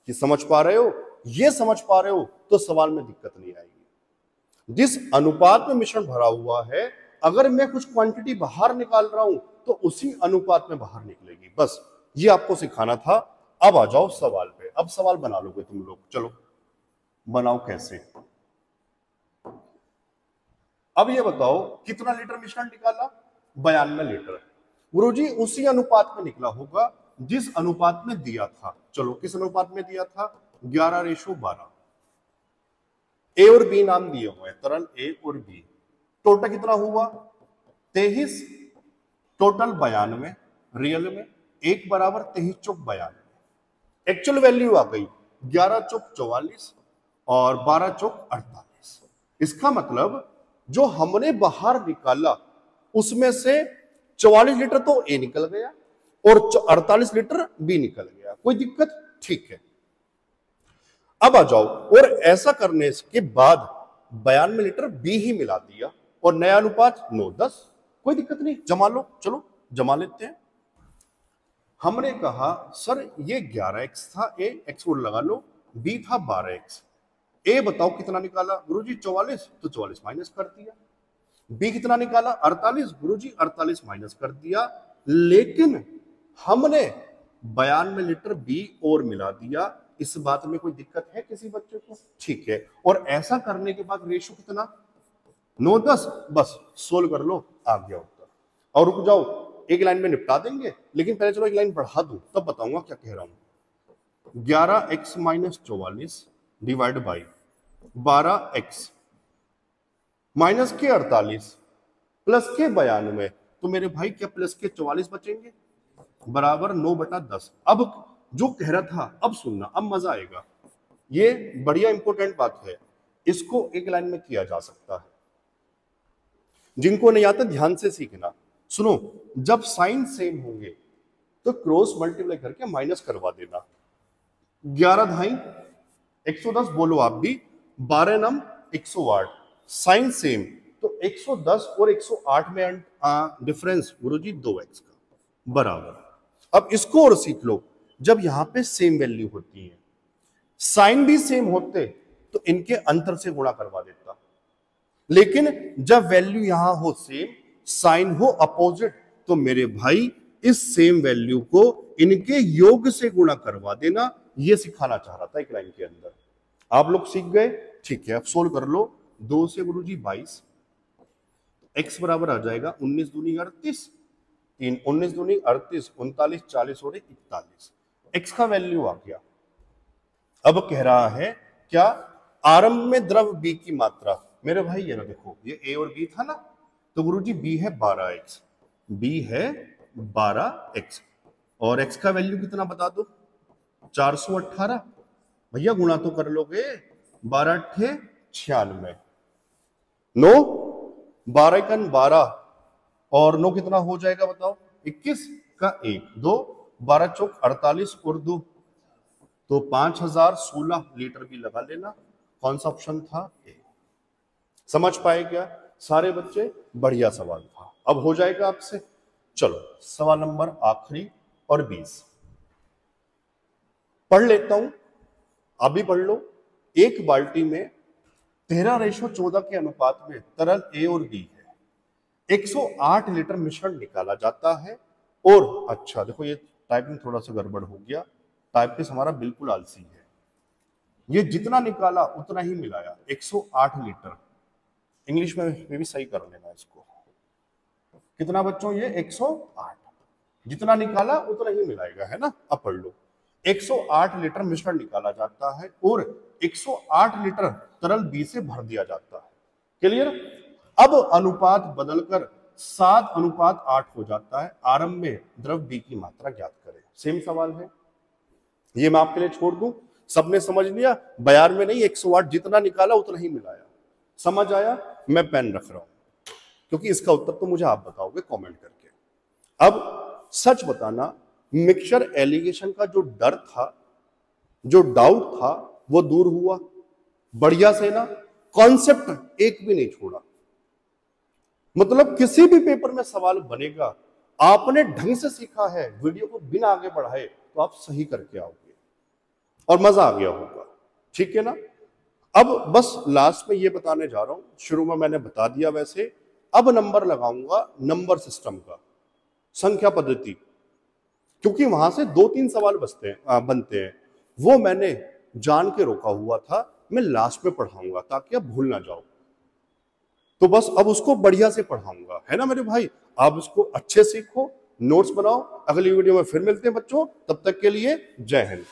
S1: कि समझ पा रहे हो? ये समझ पा रहे हो तो सवाल में दिक्कत नहीं आएगी। जिस अनुपात में मिश्रण भरा हुआ है, अगर मैं कुछ क्वांटिटी बाहर निकाल रहा हूं तो उसी अनुपात में बाहर निकलेगी। बस ये आपको सिखाना था। अब आ जाओ सवाल पे। अब सवाल बना लोगे तुम लोग, चलो बनाओ कैसे। अब ये बताओ कितना लीटर मिश्रण निकाला? 92 लीटर। गुरुजी उसी अनुपात में निकला होगा जिस अनुपात में दिया था। चलो किस अनुपात में दिया था? 11:12। ए और बी नाम दिए हुए हैं, तरल ए और बी। टोटल कितना हुआ? 23। टोटल 92, रियल में 1 बराबर 23 चौक 92। एक्चुअल वैल्यू आ गई 11 चौक 44 और 12 चौक 48। इसका मतलब जो हमने बाहर निकाला उसमें से 44 लीटर तो ए निकल गया और 48 लीटर बी निकल गया। कोई दिक्कत? ठीक है। अब आ जाओ, और ऐसा करने के बाद 92 लीटर बी ही मिला दिया और नया अनुपात 9:10। कोई दिक्कत नहीं, जमा लो। चलो जमा लेते हैं। हमने कहा सर ये 11x था, ए एक्स और लगा लो, बी था 12x। ए बताओ कितना निकाला? गुरुजी 44, तो 44 माइनस कर दिया। बी कितना निकाला? 48। गुरुजी 48 माइनस कर दिया। लेकिन हमने 92 लीटर बी और मिला दिया। इस बात में कोई दिक्कत है किसी बच्चे को? ठीक है। और ऐसा करने के बाद रेशो कितना? 9:10। बस सोल्व कर लो, आ गया उत्तर। और रुक जाओ, एक लाइन में निपटा देंगे, लेकिन पहले चलो एक लाइन बढ़ा दूं तब बताऊंगा क्या कह रहा हूं। 11x minus 44 divide by 12x minus के 48 प्लस के 92। तो मेरे भाई क्या प्लस के 44 बचेंगे? बराबर 9/10। अब जो कह रहा था, अब सुनना, अब मजा आएगा। ये बढ़िया इंपॉर्टेंट बात है, इसको एक लाइन में किया जा सकता है। जिनको नहीं आता ध्यान से सीखना। सुनो, जब साइन सेम होंगे तो क्रॉस मल्टीप्लाई करके माइनस करवा देना। 11 धाई 110 बोलो आप भी, 12 नम 108। साइन सेम तो 110 और 108 में डिफरेंस गुरुजी 2x का बराबर। अब इसको और सीख लो, जब यहां पे सेम वैल्यू होती है, साइन भी सेम होते तो इनके अंतर से गुणा करवा देता। लेकिन जब वैल्यू यहां हो सेम, साइन हो अपोजिट, तो मेरे भाई इस सेम वैल्यू को इनके योग से गुणा करवा देना। यह सिखाना चाह रहा था एक लाइन के अंदर। आप लोग सीख गए? ठीक है। अब सोल्व कर लो। 2 से गुरुजी 22, x बराबर आ जाएगा 19 दूनी 38, 3 19 दूनी 38, 39 40 और 41। x का वैल्यू आ गया। अब कह रहा है क्या? आरंभ में द्रव b की मात्रा। मेरे भाई ये ना देखो, ये a और b था ना, तो गुरुजी b है 12x, b है 12x और x का वैल्यू कितना बता दो? 418। भैया गुणा तो कर लोगे, 12 8 96, 9 12 1 12 और 9 कितना हो जाएगा बताओ? 21 का 1 2 12 चौक 48 और 2 तो 5016 लीटर भी लगा लेना। कौन सा ऑप्शन था? ए। समझ पाए क्या सारे बच्चे? बढ़िया सवाल था। अब हो जाएगा आपसे। चलो सवाल नंबर आखिरी और 20 पढ़ लेता हूं, अभी पढ़ लो। एक बाल्टी में 13:14 के अनुपात में तरल ए और बी है। 108 लीटर मिश्रण निकाला जाता है और अच्छा देखो ये टाइपिंग थोड़ा सा गड़बड़ हो गया, टाइपिंग हमारा बिल्कुल आलसी है। ये जितना निकाला उतना ही मिलाया, 108 लीटर। इंग्लिश में भी सही कर लेना इसको। कितना बच्चों? ये 108। जितना निकाला उतना ही मिलाएगा, है ना? अब पढ़ लो। 108 लीटर मिश्रण निकाला जाता है और 108 लीटर तरल बी से भर दिया जाता है। क्लियर? अब अनुपात बदलकर 7:8 हो जाता है। आरंभ में द्रव बी की मात्रा ज्ञात करें। सेम सवाल है, ये मैं आपके लिए छोड़ दूं। सबने समझ लिया? बयान में नहीं, 108 जितना निकाला उतना ही मिलाया। समझ आया? मैं पेन रख रहा हूं क्योंकि इसका उत्तर तो मुझे आप बताओगे कमेंट करके। अब सच बताना, मिक्सचर एलिगेशन का जो डर था, जो डाउट था, वो दूर हुआ बढ़िया से ना। कॉन्सेप्ट एक भी नहीं छोड़ा। मतलब किसी भी पेपर में सवाल बनेगा, आपने ढंग से सीखा है, वीडियो को बिना आगे बढ़ाए तो आप सही करके आओगे और मजा आ गया होगा। ठीक है ना? अब बस लास्ट में ये बताने जा रहा हूं, शुरू में मैंने बता दिया वैसे। अब नंबर लगाऊंगा नंबर सिस्टम का, संख्या पद्धति, क्योंकि वहां से 2-3 सवाल बनते हैं। वो मैंने जान के रोका हुआ था, मैं लास्ट में पढ़ाऊंगा ताकि आप भूल ना जाओ। तो बस अब उसको बढ़िया से पढ़ाऊंगा, है ना मेरे भाई? आप इसको अच्छे सीखो, नोट्स बनाओ। अगली वीडियो में फिर मिलते हैं बच्चों, तब तक के लिए जय हिंद।